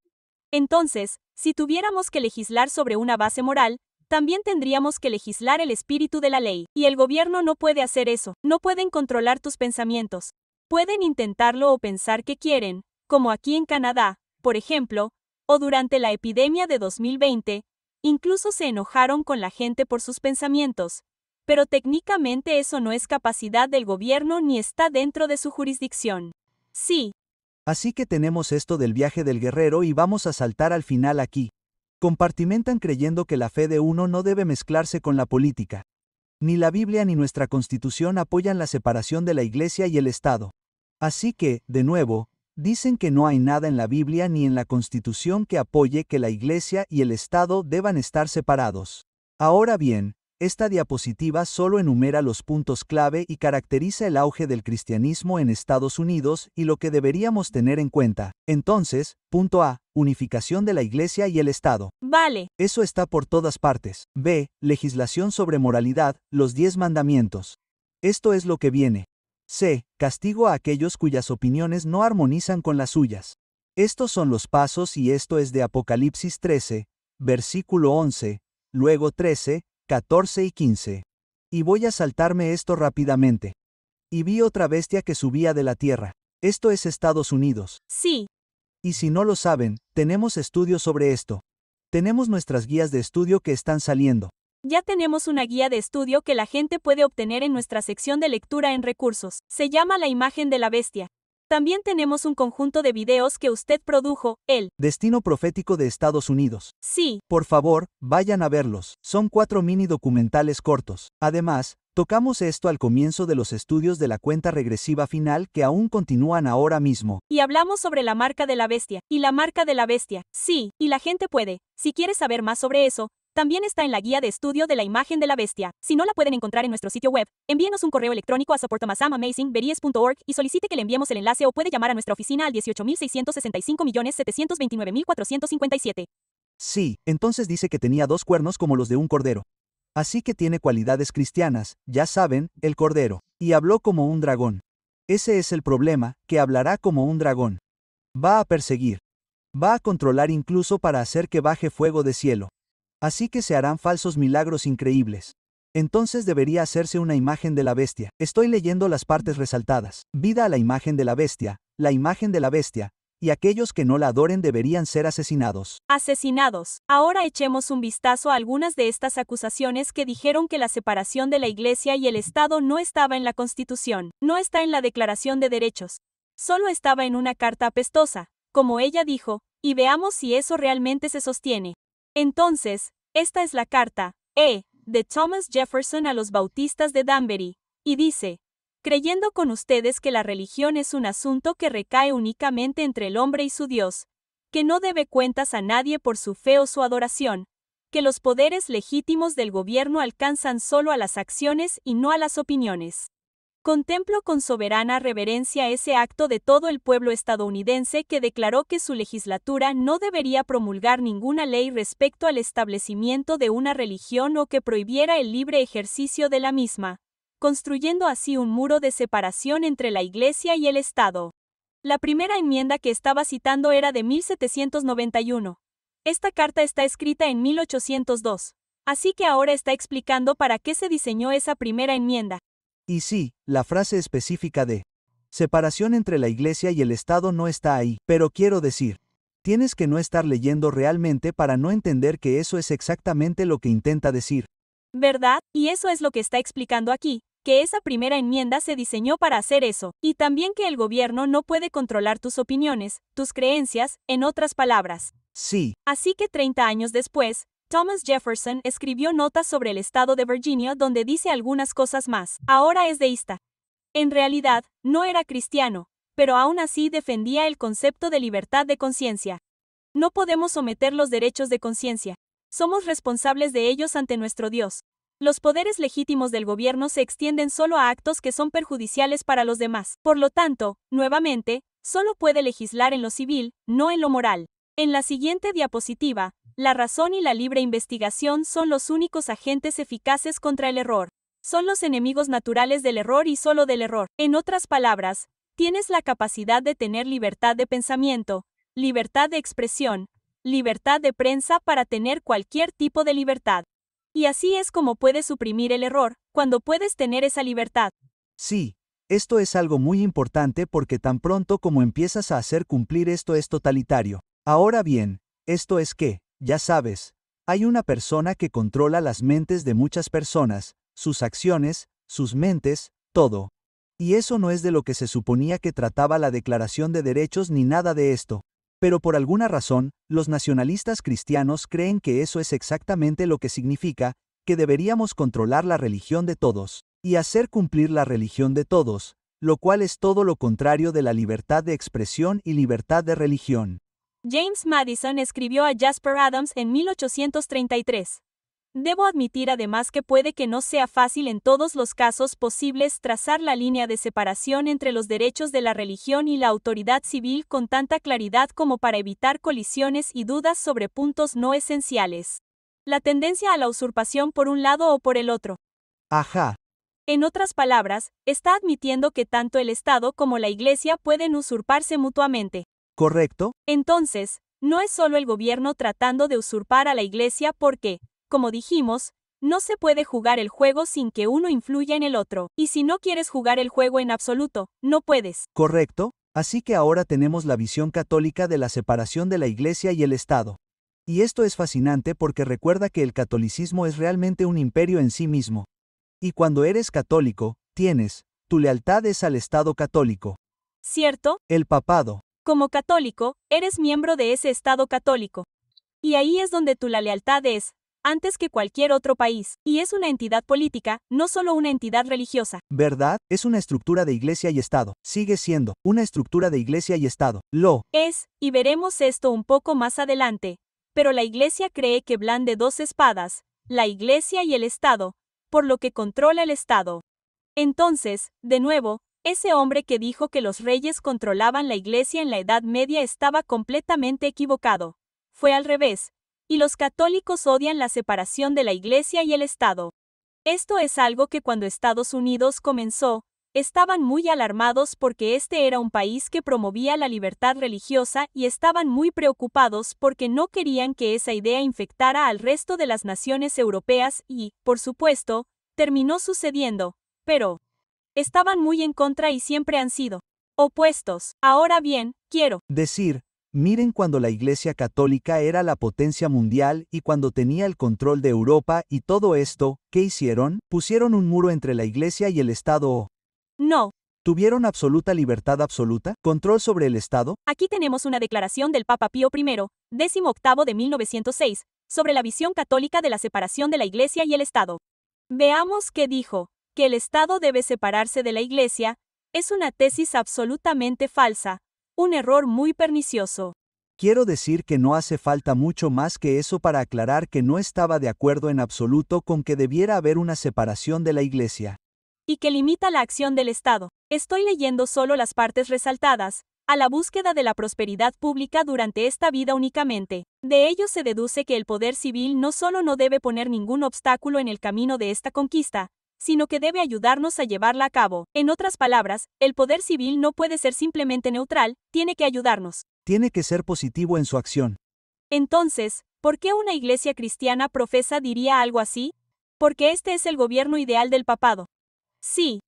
Speaker 2: Entonces, si tuviéramos que legislar sobre una base moral, también tendríamos que legislar el espíritu de la ley, y el gobierno no puede hacer eso, no pueden controlar tus pensamientos. Pueden intentarlo o pensar que quieren, como aquí en Canadá, por ejemplo, o durante la epidemia de 2020, incluso se enojaron con la gente por sus pensamientos. Pero técnicamente eso no es capacidad del gobierno ni está dentro de su jurisdicción. Sí.
Speaker 3: Así que tenemos esto del viaje del guerrero y vamos a saltar al final aquí. Compartimentan creyendo que la fe de uno no debe mezclarse con la política. Ni la Biblia ni nuestra Constitución apoyan la separación de la Iglesia y el Estado. Así que, de nuevo, dicen que no hay nada en la Biblia ni en la Constitución que apoye que la Iglesia y el Estado deban estar separados. Ahora bien, esta diapositiva solo enumera los puntos clave y caracteriza el auge del cristianismo en Estados Unidos y lo que deberíamos tener en cuenta. Entonces, punto A, unificación de la Iglesia y el Estado.
Speaker 2: Vale.
Speaker 3: Eso está por todas partes. B, legislación sobre moralidad, los 10 mandamientos. Esto es lo que viene. C, castigo a aquellos cuyas opiniones no armonizan con las suyas. Estos son los pasos y esto es de Apocalipsis 13, versículo 11, luego 13, 14 y 15. Y voy a saltarme esto rápidamente. Y vi otra bestia que subía de la tierra. Esto es Estados Unidos.
Speaker 2: Sí.
Speaker 3: Y si no lo saben, tenemos estudios sobre esto. Tenemos nuestras guías de estudio que están saliendo.
Speaker 2: Ya tenemos una guía de estudio que la gente puede obtener en nuestra sección de lectura en recursos. Se llama La imagen de la bestia. También tenemos un conjunto de videos que usted produjo, el
Speaker 3: Destino profético de Estados Unidos.
Speaker 2: Sí.
Speaker 3: Por favor, vayan a verlos. Son 4 mini documentales cortos. Además, tocamos esto al comienzo de los estudios de la cuenta regresiva final que aún continúan ahora mismo.
Speaker 2: Y hablamos sobre la marca de la bestia. Y la marca de la bestia. Sí, y la gente puede. Si quieres saber más sobre eso, también está en la guía de estudio de la imagen de la bestia. Si no la pueden encontrar en nuestro sitio web, envíenos un correo electrónico a support@amazingveries.org y solicite que le enviemos el enlace o puede llamar a nuestra oficina al 18.665.729.457.
Speaker 3: Sí, entonces dice que tenía 2 cuernos como los de un cordero. Así que tiene cualidades cristianas, ya saben, el cordero. Y habló como un dragón. Ese es el problema, que hablará como un dragón. Va a perseguir. Va a controlar incluso para hacer que baje fuego de cielo. Así que se harán falsos milagros increíbles. Entonces debería hacerse una imagen de la bestia. Estoy leyendo las partes resaltadas. Vida a la imagen de la bestia, y aquellos que no la adoren deberían ser asesinados.
Speaker 2: Asesinados. Ahora echemos un vistazo a algunas de estas acusaciones que dijeron que la separación de la Iglesia y el Estado no estaba en la Constitución, no está en la Declaración de Derechos. Solo estaba en una carta apestosa, como ella dijo, y veamos si eso realmente se sostiene. Entonces, esta es la carta, de Thomas Jefferson a los bautistas de Danbury, y dice: creyendo con ustedes que la religión es un asunto que recae únicamente entre el hombre y su Dios, que no debe cuentas a nadie por su fe o su adoración, que los poderes legítimos del gobierno alcanzan solo a las acciones y no a las opiniones. Contemplo con soberana reverencia ese acto de todo el pueblo estadounidense que declaró que su legislatura no debería promulgar ninguna ley respecto al establecimiento de una religión o que prohibiera el libre ejercicio de la misma, construyendo así un muro de separación entre la Iglesia y el Estado. La primera enmienda que estaba citando era de 1791. Esta carta está escrita en 1802. Así que ahora está explicando para qué se diseñó esa primera enmienda.
Speaker 3: Y sí, la frase específica de separación entre la Iglesia y el Estado no está ahí, pero quiero decir, tienes que no estar leyendo realmente para no entender que eso es exactamente lo que intenta decir.
Speaker 2: ¿Verdad? Y eso es lo que está explicando aquí, que esa primera enmienda se diseñó para hacer eso, y también que el gobierno no puede controlar tus opiniones, tus creencias, en otras palabras.
Speaker 3: Sí.
Speaker 2: Así que 30 años después, Thomas Jefferson escribió notas sobre el estado de Virginia donde dice algunas cosas más. Ahora es deísta. En realidad, no era cristiano, pero aún así defendía el concepto de libertad de conciencia. No podemos someter los derechos de conciencia. Somos responsables de ellos ante nuestro Dios. Los poderes legítimos del gobierno se extienden solo a actos que son perjudiciales para los demás. Por lo tanto, nuevamente, solo puede legislar en lo civil, no en lo moral. En la siguiente diapositiva, la razón y la libre investigación son los únicos agentes eficaces contra el error. Son los enemigos naturales del error y solo del error. En otras palabras, tienes la capacidad de tener libertad de pensamiento, libertad de expresión, libertad de prensa para tener cualquier tipo de libertad. Y así es como puedes suprimir el error, cuando puedes tener esa libertad.
Speaker 3: Sí, esto es algo muy importante porque tan pronto como empiezas a hacer cumplir esto es totalitario. Ahora bien, esto es que, ya sabes, hay una persona que controla las mentes de muchas personas, sus acciones, sus mentes, todo. Y eso no es de lo que se suponía que trataba la Declaración de Derechos ni nada de esto. Pero por alguna razón, los nacionalistas cristianos creen que eso es exactamente lo que significa, que deberíamos controlar la religión de todos, y hacer cumplir la religión de todos, lo cual es todo lo contrario de la libertad de expresión y libertad de religión.
Speaker 2: James Madison escribió a Jasper Adams en 1833. Debo admitir además que puede que no sea fácil en todos los casos posibles trazar la línea de separación entre los derechos de la religión y la autoridad civil con tanta claridad como para evitar colisiones y dudas sobre puntos no esenciales. La tendencia a la usurpación por un lado o por el otro.
Speaker 3: Ajá.
Speaker 2: En otras palabras, está admitiendo que tanto el Estado como la Iglesia pueden usurparse mutuamente.
Speaker 3: ¿Correcto?
Speaker 2: Entonces, no es solo el gobierno tratando de usurpar a la Iglesia porque, como dijimos, no se puede jugar el juego sin que uno influya en el otro. Y si no quieres jugar el juego en absoluto, no puedes.
Speaker 3: Correcto. Así que ahora tenemos la visión católica de la separación de la Iglesia y el Estado. Y esto es fascinante porque recuerda que el catolicismo es realmente un imperio en sí mismo. Y cuando eres católico, tu lealtad es al Estado católico.
Speaker 2: ¿cierto?
Speaker 3: El papado.
Speaker 2: Como católico, eres miembro de ese Estado católico. Y ahí es donde la lealtad es, antes que cualquier otro país, y es una entidad política, no solo una entidad religiosa.
Speaker 3: ¿Verdad? Es una estructura de iglesia y Estado. Sigue siendo una estructura de iglesia y Estado. Lo
Speaker 2: Es, y veremos esto un poco más adelante. Pero la iglesia cree que blande dos espadas, la iglesia y el Estado, por lo que controla el Estado. Entonces, de nuevo, ese hombre que dijo que los reyes controlaban la iglesia en la Edad Media estaba completamente equivocado. Fue al revés. Y los católicos odian la separación de la iglesia y el Estado. Esto es algo que cuando Estados Unidos comenzó, estaban muy alarmados porque este era un país que promovía la libertad religiosa y estaban muy preocupados porque no querían que esa idea infectara al resto de las naciones europeas y, por supuesto, terminó sucediendo, pero estaban muy en contra y siempre han sido opuestos. Ahora bien, quiero
Speaker 3: decir, miren cuando la Iglesia Católica era la potencia mundial y cuando tenía el control de Europa y todo esto, ¿qué hicieron? Pusieron un muro entre la Iglesia y el Estado.
Speaker 2: no.
Speaker 3: ¿Tuvieron absoluta libertad absoluta? ¿Control sobre el Estado?
Speaker 2: Aquí tenemos una declaración del Papa Pío I, 18 de 1906, sobre la visión católica de la separación de la Iglesia y el Estado. Veamos qué dijo, que el Estado debe separarse de la Iglesia, es una tesis absolutamente falsa, un error muy pernicioso.
Speaker 3: Quiero decir que no hace falta mucho más que eso para aclarar que no estaba de acuerdo en absoluto con que debiera haber una separación de la Iglesia.
Speaker 2: Y que limita la acción del Estado. Estoy leyendo solo las partes resaltadas, a la búsqueda de la prosperidad pública durante esta vida únicamente. De ello se deduce que el poder civil no solo no debe poner ningún obstáculo en el camino de esta conquista, sino que debe ayudarnos a llevarla a cabo. En otras palabras, el poder civil no puede ser simplemente neutral, tiene que ayudarnos.
Speaker 3: Tiene que ser positivo en su acción.
Speaker 2: Entonces, ¿por qué una iglesia cristiana profesa diría algo así? Porque este es el gobierno ideal del papado. Sí.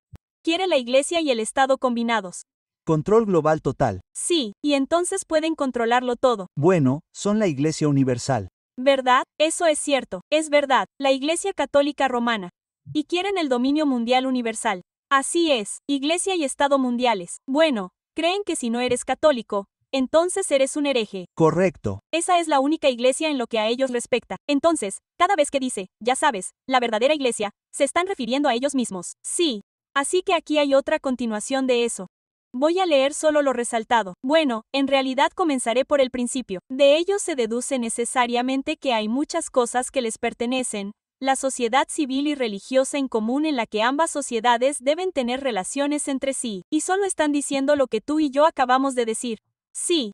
Speaker 2: Quiere la iglesia y el Estado combinados.
Speaker 3: Control global total.
Speaker 2: Sí, y entonces pueden controlarlo todo.
Speaker 3: Bueno, son la Iglesia Universal.
Speaker 2: ¿Verdad? Eso es cierto, es verdad, la Iglesia Católica Romana. Y quieren el dominio mundial universal. Así es, Iglesia y Estado mundiales. Bueno, creen que si no eres católico, entonces eres un hereje.
Speaker 3: Correcto.
Speaker 2: Esa es la única iglesia en lo que a ellos respecta. Entonces, cada vez que dice, ya sabes, la verdadera iglesia, se están refiriendo a ellos mismos. Sí. Así que aquí hay otra continuación de eso. Voy a leer solo lo resaltado. Bueno, en realidad comenzaré por el principio. De ello se deduce necesariamente que hay muchas cosas que les pertenecen, la sociedad civil y religiosa en común en la que ambas sociedades deben tener relaciones entre sí, y solo están diciendo lo que tú y yo acabamos de decir. Sí.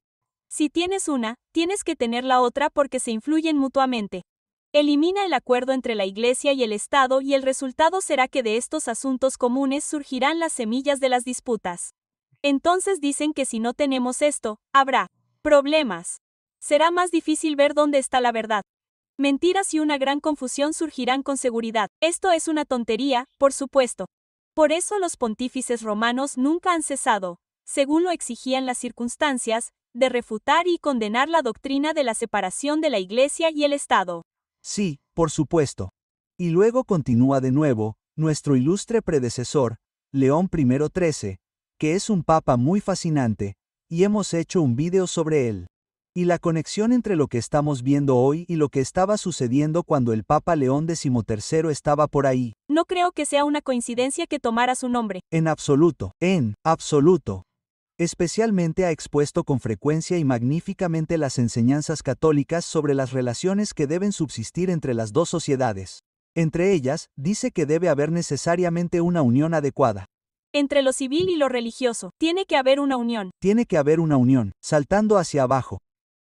Speaker 2: Si tienes una, tienes que tener la otra porque se influyen mutuamente. Elimina el acuerdo entre la Iglesia y el Estado y el resultado será que de estos asuntos comunes surgirán las semillas de las disputas. Entonces dicen que si no tenemos esto, habrá problemas. Será más difícil ver dónde está la verdad. Mentiras y una gran confusión surgirán con seguridad. Esto es una tontería, por supuesto. Por eso los pontífices romanos nunca han cesado, según lo exigían las circunstancias, de refutar y condenar la doctrina de la separación de la Iglesia y el Estado.
Speaker 3: Sí, por supuesto. Y luego continúa de nuevo, nuestro ilustre predecesor, León I XIII, que es un papa muy fascinante, y hemos hecho un vídeo sobre él. Y la conexión entre lo que estamos viendo hoy y lo que estaba sucediendo cuando el Papa León XIII estaba por ahí.
Speaker 2: No creo que sea una coincidencia que tomara su nombre.
Speaker 3: En absoluto, en absoluto. Especialmente ha expuesto con frecuencia y magníficamente las enseñanzas católicas sobre las relaciones que deben subsistir entre las dos sociedades. Entre ellas, dice que debe haber necesariamente una unión adecuada.
Speaker 2: Entre lo civil y lo religioso, tiene que haber una unión.
Speaker 3: Tiene que haber una unión, saltando hacia abajo.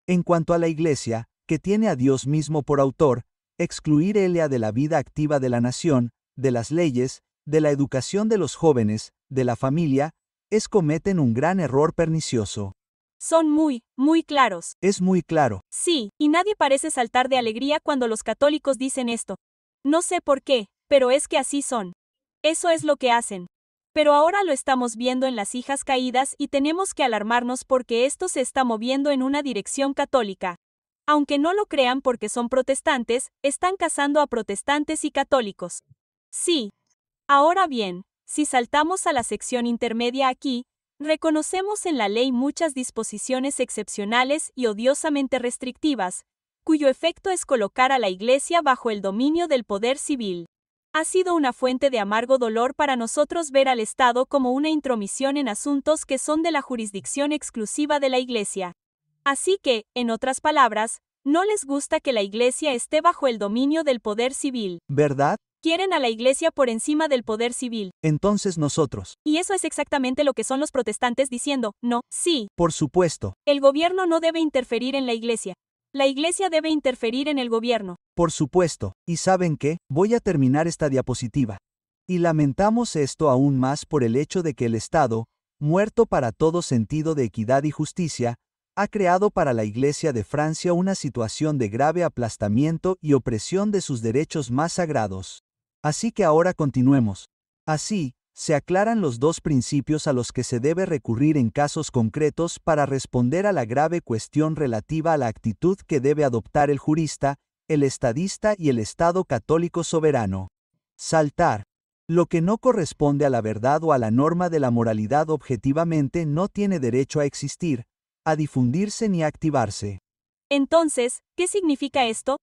Speaker 3: En cuanto a la Iglesia, que tiene a Dios mismo por autor, excluir Elia de la vida activa de la nación, de las leyes, de la educación de los jóvenes, de la familia, cometen un gran error pernicioso.
Speaker 2: Son muy claros.
Speaker 3: Es muy claro.
Speaker 2: Sí, y nadie parece saltar de alegría cuando los católicos dicen esto. No sé por qué, pero es que así son. Eso es lo que hacen. Pero ahora lo estamos viendo en las hijas caídas y tenemos que alarmarnos porque esto se está moviendo en una dirección católica. Aunque no lo crean porque son protestantes, están casando a protestantes y católicos. Sí. Ahora bien, si saltamos a la sección intermedia aquí, Reconocemos en la ley muchas disposiciones excepcionales y odiosamente restrictivas, cuyo efecto es colocar a la Iglesia bajo el dominio del poder civil. Ha sido una fuente de amargo dolor para nosotros ver al Estado como una intromisión en asuntos que son de la jurisdicción exclusiva de la Iglesia. Así que, en otras palabras, no les gusta que la Iglesia esté bajo el dominio del poder civil.
Speaker 3: ¿Verdad?
Speaker 2: Quieren a la Iglesia por encima del poder civil.
Speaker 3: Entonces nosotros.
Speaker 2: Y eso es exactamente lo que son los protestantes diciendo, no, sí.
Speaker 3: Por supuesto.
Speaker 2: El gobierno no debe interferir en la Iglesia. La Iglesia debe interferir en el gobierno.
Speaker 3: Por supuesto. ¿Y saben qué? Voy a terminar esta diapositiva. Y lamentamos esto aún más por el hecho de que el Estado, muerto para todo sentido de equidad y justicia, ha creado para la Iglesia de Francia una situación de grave aplastamiento y opresión de sus derechos más sagrados. Así que ahora continuemos. Así, se aclaran los dos principios a los que se debe recurrir en casos concretos para responder a la grave cuestión relativa a la actitud que debe adoptar el jurista, el estadista y el Estado católico soberano. Saltar. Lo que no corresponde a la verdad o a la norma de la moralidad objetivamente no tiene derecho a existir, a difundirse ni a activarse.
Speaker 2: Entonces, ¿qué significa esto?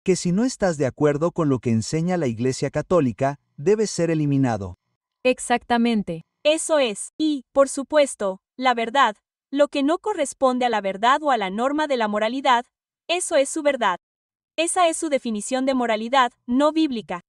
Speaker 3: Que si no estás de acuerdo con lo que enseña la Iglesia Católica, debes ser eliminado.
Speaker 2: Exactamente. Eso es. Y, por supuesto, la verdad, lo que no corresponde a la verdad o a la norma de la moralidad, eso es su verdad. Esa es su definición de moralidad, no bíblica.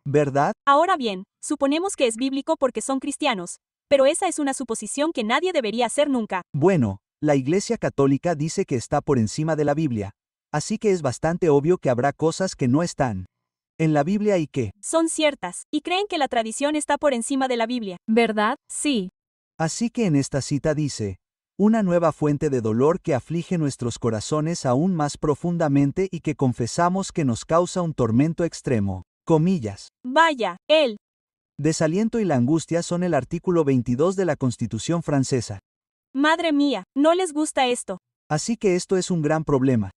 Speaker 3: ¿Verdad?
Speaker 2: Ahora bien, suponemos que es bíblico porque son cristianos, pero esa es una suposición que nadie debería hacer nunca.
Speaker 3: Bueno, la Iglesia Católica dice que está por encima de la Biblia, así que es bastante obvio que habrá cosas que no están en la Biblia y que
Speaker 2: son ciertas, y creen que la tradición está por encima de la Biblia. ¿Verdad? Sí.
Speaker 3: Así que en esta cita dice, una nueva fuente de dolor que aflige nuestros corazones aún más profundamente y que confesamos que nos causa un tormento extremo. Comillas.
Speaker 2: Vaya, el
Speaker 3: Desaliento y la angustia son el artículo 22 de la Constitución francesa.
Speaker 2: Madre mía, no les gusta esto.
Speaker 3: Así que esto es un gran problema.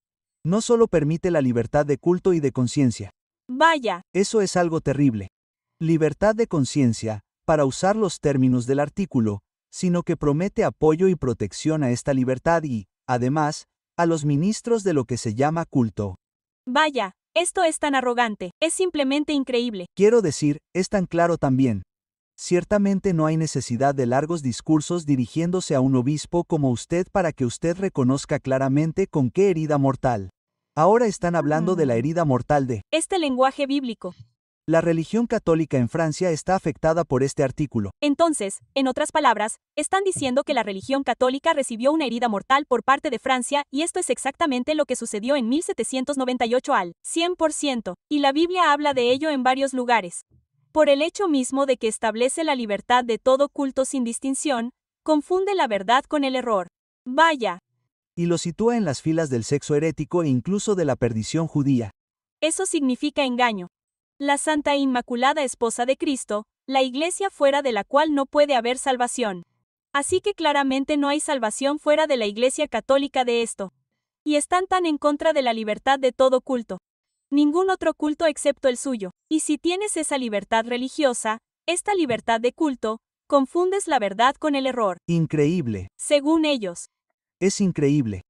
Speaker 3: No solo permite la libertad de culto y de conciencia.
Speaker 2: Vaya.
Speaker 3: Eso es algo terrible. Libertad de conciencia, para usar los términos del artículo, sino que promete apoyo y protección a esta libertad y, además, a los ministros de lo que se llama culto.
Speaker 2: Vaya, esto es tan arrogante, es simplemente increíble.
Speaker 3: Quiero decir, es tan claro también. Ciertamente no hay necesidad de largos discursos dirigiéndose a un obispo como usted para que usted reconozca claramente con qué herida mortal. Ahora están hablando de la herida mortal de
Speaker 2: este lenguaje bíblico.
Speaker 3: La religión católica en Francia está afectada por este artículo.
Speaker 2: Entonces, en otras palabras, están diciendo que la religión católica recibió una herida mortal por parte de Francia y esto es exactamente lo que sucedió en 1798 al 100%, y la Biblia habla de ello en varios lugares. Por el hecho mismo de que establece la libertad de todo culto sin distinción, confunde la verdad con el error. Vaya.
Speaker 3: Y lo sitúa en las filas del sexo herético e incluso de la perdición judía.
Speaker 2: Eso significa engaño. La Santa e Inmaculada Esposa de Cristo, la Iglesia fuera de la cual no puede haber salvación. Así que claramente no hay salvación fuera de la Iglesia Católica de esto. Y están tan en contra de la libertad de todo culto. Ningún otro culto excepto el suyo. Y si tienes esa libertad religiosa, esta libertad de culto, confundes la verdad con el error.
Speaker 3: Increíble.
Speaker 2: Según ellos.
Speaker 3: Es increíble.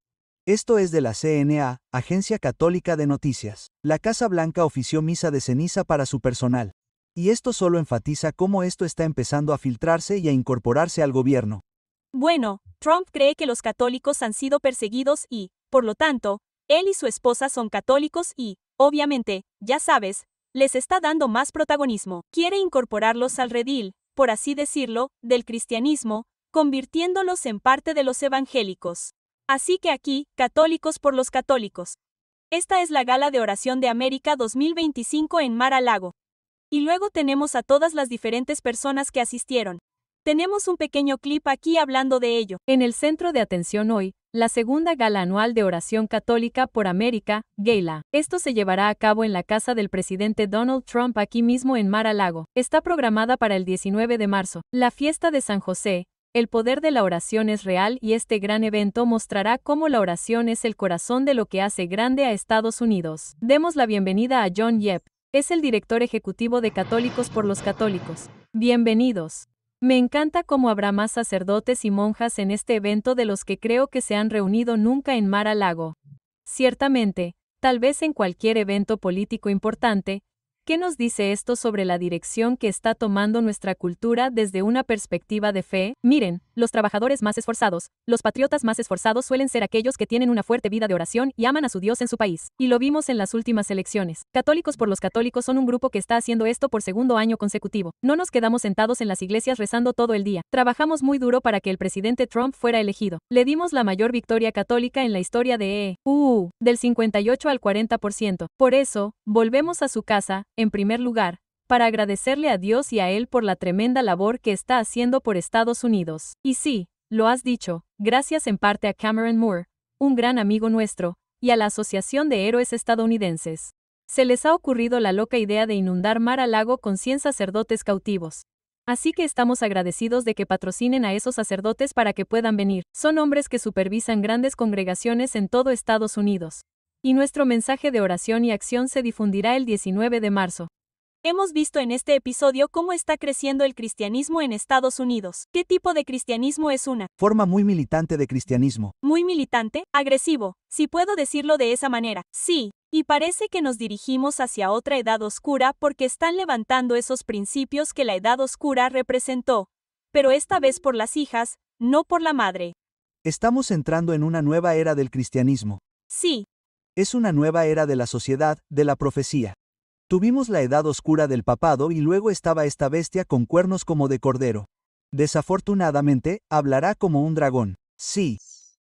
Speaker 3: Esto es de la CNA, Agencia Católica de Noticias. La Casa Blanca ofició misa de ceniza para su personal. Y esto solo enfatiza cómo esto está empezando a filtrarse y a incorporarse al gobierno.
Speaker 2: Bueno, Trump cree que los católicos han sido perseguidos y, por lo tanto, él y su esposa son católicos y, obviamente, ya sabes, les está dando más protagonismo. Quiere incorporarlos al redil, por así decirlo, del cristianismo, convirtiéndolos en parte de los evangélicos. Así que aquí, católicos por los católicos. Esta es la Gala de Oración de América 2025 en Mar-a-Lago. Y luego tenemos a todas las diferentes personas que asistieron. Tenemos un pequeño clip aquí hablando de ello. En el centro de atención hoy, la segunda gala anual de oración católica por América, Gala. Esto se llevará a cabo en la casa del presidente Donald Trump aquí mismo en Mar-a-Lago. Está programada para el 19 de marzo. La fiesta de San José. El poder de la oración es real y este gran evento mostrará cómo la oración es el corazón de lo que hace grande a Estados Unidos. Demos la bienvenida a John Yep. Es el director ejecutivo de Católicos por los Católicos. Bienvenidos.
Speaker 4: Me encanta cómo habrá más sacerdotes y monjas en este evento de los que creo que se han reunido nunca en Mar-a-Lago. Ciertamente, tal vez en cualquier evento político importante. ¿Qué nos dice esto sobre la dirección que está tomando nuestra cultura desde una perspectiva de fe? Miren, los trabajadores más esforzados, los patriotas más esforzados suelen ser aquellos que tienen una fuerte vida de oración y aman a su Dios en su país. Y lo vimos en las últimas elecciones. Católicos por los Católicos son un grupo que está haciendo esto por segundo año consecutivo. No nos quedamos sentados en las iglesias rezando todo el día. Trabajamos muy duro para que el presidente Trump fuera elegido. Le dimos la mayor victoria católica en la historia de del 58 al 40%. Por eso, volvemos a su casa, en primer lugar, para agradecerle a Dios y a Él por la tremenda labor que está haciendo por Estados Unidos. Y sí, lo has dicho, gracias en parte a Cameron Moore, un gran amigo nuestro, y a la Asociación de Héroes Estadounidenses. Se les ha ocurrido la loca idea de inundar Mar-a-Lago con 100 sacerdotes cautivos. Así que estamos agradecidos de que patrocinen a esos sacerdotes para que puedan venir. Son hombres que supervisan grandes congregaciones en todo Estados Unidos. Y nuestro mensaje de oración y acción se difundirá el 19 de marzo.
Speaker 2: Hemos visto en este episodio cómo está creciendo el cristianismo en Estados Unidos. ¿Qué tipo de cristianismo es una?
Speaker 3: Forma muy militante de cristianismo.
Speaker 2: ¿Muy militante? ¿Agresivo? Si puedo decirlo de esa manera. Sí. Y parece que nos dirigimos hacia otra edad oscura porque están levantando esos principios que la edad oscura representó. Pero esta vez por las hijas, no por la madre.
Speaker 3: Estamos entrando en una nueva era del cristianismo.
Speaker 2: Sí.
Speaker 3: Es una nueva era de la sociedad, de la profecía. Tuvimos la edad oscura del papado y luego estaba esta bestia con cuernos como de cordero. Desafortunadamente, hablará como un dragón. Sí.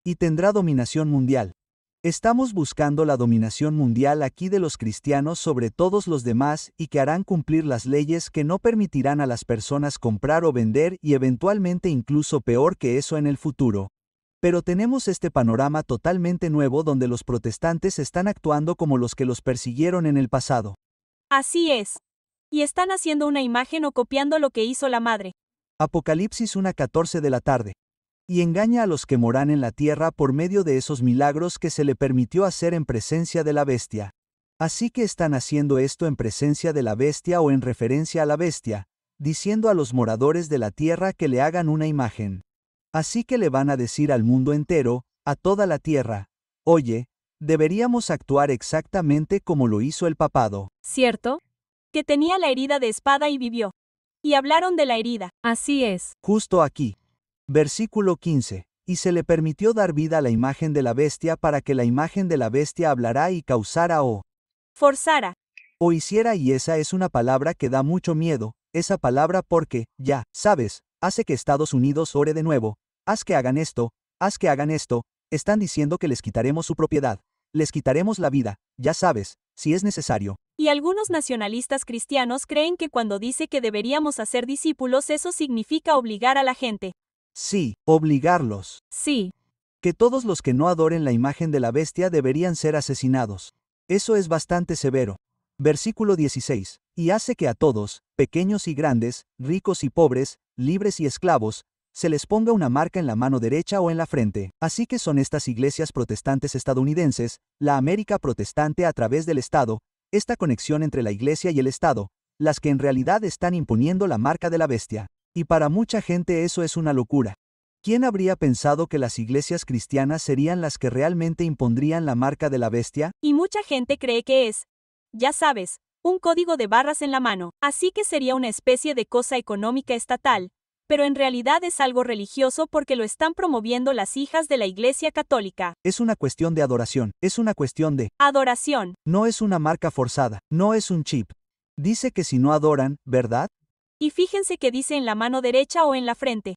Speaker 3: Y tendrá dominación mundial. Estamos buscando la dominación mundial aquí de los cristianos sobre todos los demás y que harán cumplir las leyes que no permitirán a las personas comprar o vender y eventualmente incluso peor que eso en el futuro. Pero tenemos este panorama totalmente nuevo donde los protestantes están actuando como los que los persiguieron en el pasado.
Speaker 2: Así es. Y están haciendo una imagen o copiando lo que hizo la madre.
Speaker 3: Apocalipsis 1:14 de la tarde. Y engaña a los que moran en la tierra por medio de esos milagros que se le permitió hacer en presencia de la bestia. Así que están haciendo esto en presencia de la bestia o en referencia a la bestia, diciendo a los moradores de la tierra que le hagan una imagen. Así que le van a decir al mundo entero, a toda la tierra, oye, deberíamos actuar exactamente como lo hizo el papado.
Speaker 2: ¿Cierto? Que tenía la herida de espada y vivió. Y hablaron de la herida.
Speaker 4: Así es.
Speaker 3: Justo aquí. Versículo 15. Y se le permitió dar vida a la imagen de la bestia para que la imagen de la bestia hablará y causara o
Speaker 2: forzara.
Speaker 3: O hiciera, y esa es una palabra que da mucho miedo, esa palabra porque, ya, sabes, hace que Estados Unidos ore de nuevo, haz que hagan esto, están diciendo que les quitaremos su propiedad, les quitaremos la vida, ya sabes, si es necesario.
Speaker 2: Y algunos nacionalistas cristianos creen que cuando dice que deberíamos hacer discípulos eso significa obligar a la gente.
Speaker 3: Sí, obligarlos.
Speaker 2: Sí.
Speaker 3: Que todos los que no adoren la imagen de la bestia deberían ser asesinados. Eso es bastante severo. Versículo 16. Y hace que a todos, pequeños y grandes, ricos y pobres, libres y esclavos, se les ponga una marca en la mano derecha o en la frente. Así que son estas iglesias protestantes estadounidenses, la América protestante a través del Estado, esta conexión entre la iglesia y el Estado, las que en realidad están imponiendo la marca de la bestia. Y para mucha gente eso es una locura. ¿Quién habría pensado que las iglesias cristianas serían las que realmente impondrían la marca de la bestia?
Speaker 2: Y mucha gente cree que es, ya sabes, un código de barras en la mano, así que sería una especie de cosa económica estatal, pero en realidad es algo religioso porque lo están promoviendo las hijas de la Iglesia Católica.
Speaker 3: Es una cuestión de adoración, es una cuestión de
Speaker 2: adoración.
Speaker 3: No es una marca forzada, no es un chip. Dice que si no adoran, ¿verdad?
Speaker 2: Y fíjense que dice en la mano derecha o en la frente.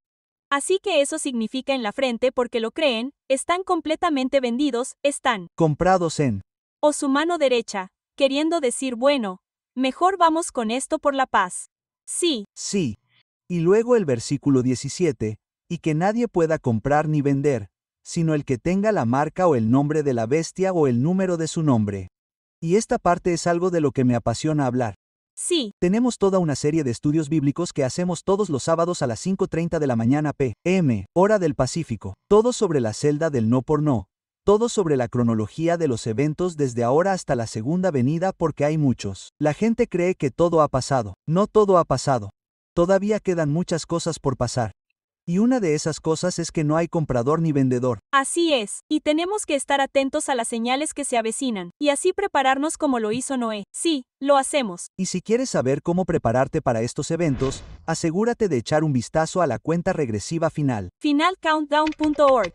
Speaker 2: Así que eso significa en la frente porque lo creen, están completamente vendidos, están
Speaker 3: comprados en
Speaker 2: o su mano derecha, queriendo decir bueno, mejor vamos con esto por la paz. Sí.
Speaker 3: Sí. Y luego el versículo 17, y que nadie pueda comprar ni vender, sino el que tenga la marca o el nombre de la bestia o el número de su nombre. Y esta parte es algo de lo que me apasiona hablar.
Speaker 2: Sí.
Speaker 3: Tenemos toda una serie de estudios bíblicos que hacemos todos los sábados a las 5:30 de la mañana p.m., hora del Pacífico. Todo sobre la celda del no por no. Todo sobre la cronología de los eventos desde ahora hasta la segunda venida porque hay muchos. La gente cree que todo ha pasado. No todo ha pasado. todavía quedan muchas cosas por pasar. Y una de esas cosas es que no hay comprador ni vendedor.
Speaker 2: Así es, y tenemos que estar atentos a las señales que se avecinan, y así prepararnos como lo hizo Noé. Sí, lo hacemos.
Speaker 3: Y si quieres saber cómo prepararte para estos eventos, asegúrate de echar un vistazo a la cuenta regresiva final.
Speaker 2: Finalcountdown.org.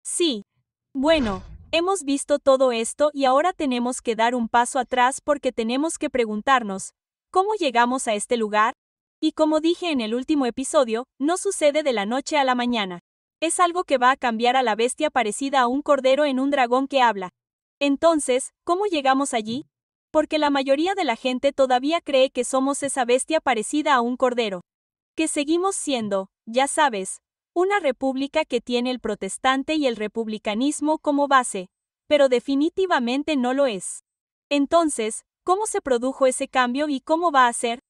Speaker 2: Sí. Bueno, hemos visto todo esto y ahora tenemos que dar un paso atrás porque tenemos que preguntarnos, ¿cómo llegamos a este lugar? Y como dije en el último episodio, no sucede de la noche a la mañana. Es algo que va a cambiar a la bestia parecida a un cordero en un dragón que habla. Entonces, ¿cómo llegamos allí? Porque la mayoría de la gente todavía cree que somos esa bestia parecida a un cordero. Que seguimos siendo, ya sabes, una república que tiene el protestante y el republicanismo como base, pero definitivamente no lo es. Entonces, ¿cómo se produjo ese cambio y cómo va a ser?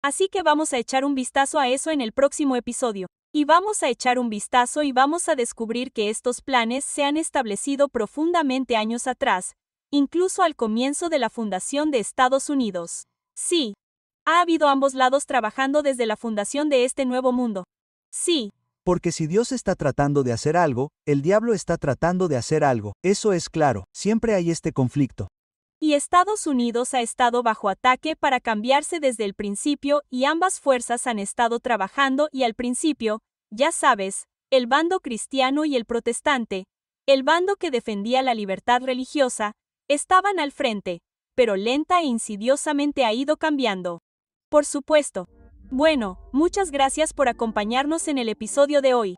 Speaker 2: Así que vamos a echar un vistazo a eso en el próximo episodio. Y vamos a echar un vistazo y vamos a descubrir que estos planes se han establecido profundamente años atrás, incluso al comienzo de la fundación de Estados Unidos. Sí, ha habido ambos lados trabajando desde la fundación de este nuevo mundo. Sí.
Speaker 3: Porque si Dios está tratando de hacer algo, el diablo está tratando de hacer algo. Eso es claro, siempre hay este conflicto.
Speaker 2: Y Estados Unidos ha estado bajo ataque para cambiarse desde el principio y ambas fuerzas han estado trabajando y al principio, ya sabes, el bando cristiano y el protestante, el bando que defendía la libertad religiosa, estaban al frente, pero lenta e insidiosamente ha ido cambiando. Por supuesto. Bueno, muchas gracias por acompañarnos en el episodio de hoy.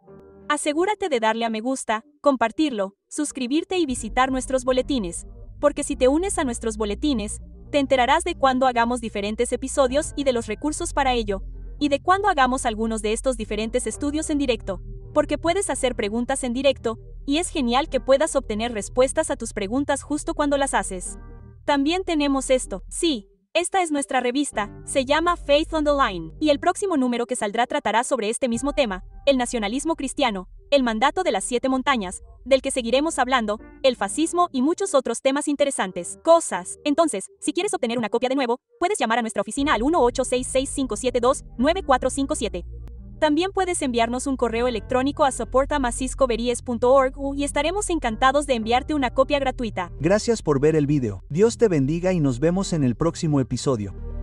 Speaker 2: Asegúrate de darle a me gusta, compartirlo, suscribirte y visitar nuestros boletines. Porque si te unes a nuestros boletines, te enterarás de cuándo hagamos diferentes episodios y de los recursos para ello, y de cuándo hagamos algunos de estos diferentes estudios en directo, porque puedes hacer preguntas en directo, y es genial que puedas obtener respuestas a tus preguntas justo cuando las haces. También tenemos esto, sí, esta es nuestra revista, se llama Faith on the Line, y el próximo número que saldrá tratará sobre este mismo tema, el nacionalismo cristiano, el mandato de las 7 montañas, del que seguiremos hablando, el fascismo y muchos otros temas interesantes. Entonces, si quieres obtener una copia de nuevo, puedes llamar a nuestra oficina al 1-866-572-9457. También puedes enviarnos un correo electrónico a support@ciscoveries.org y estaremos encantados de enviarte una copia gratuita.
Speaker 3: Gracias por ver el video. Dios te bendiga y nos vemos en el próximo episodio.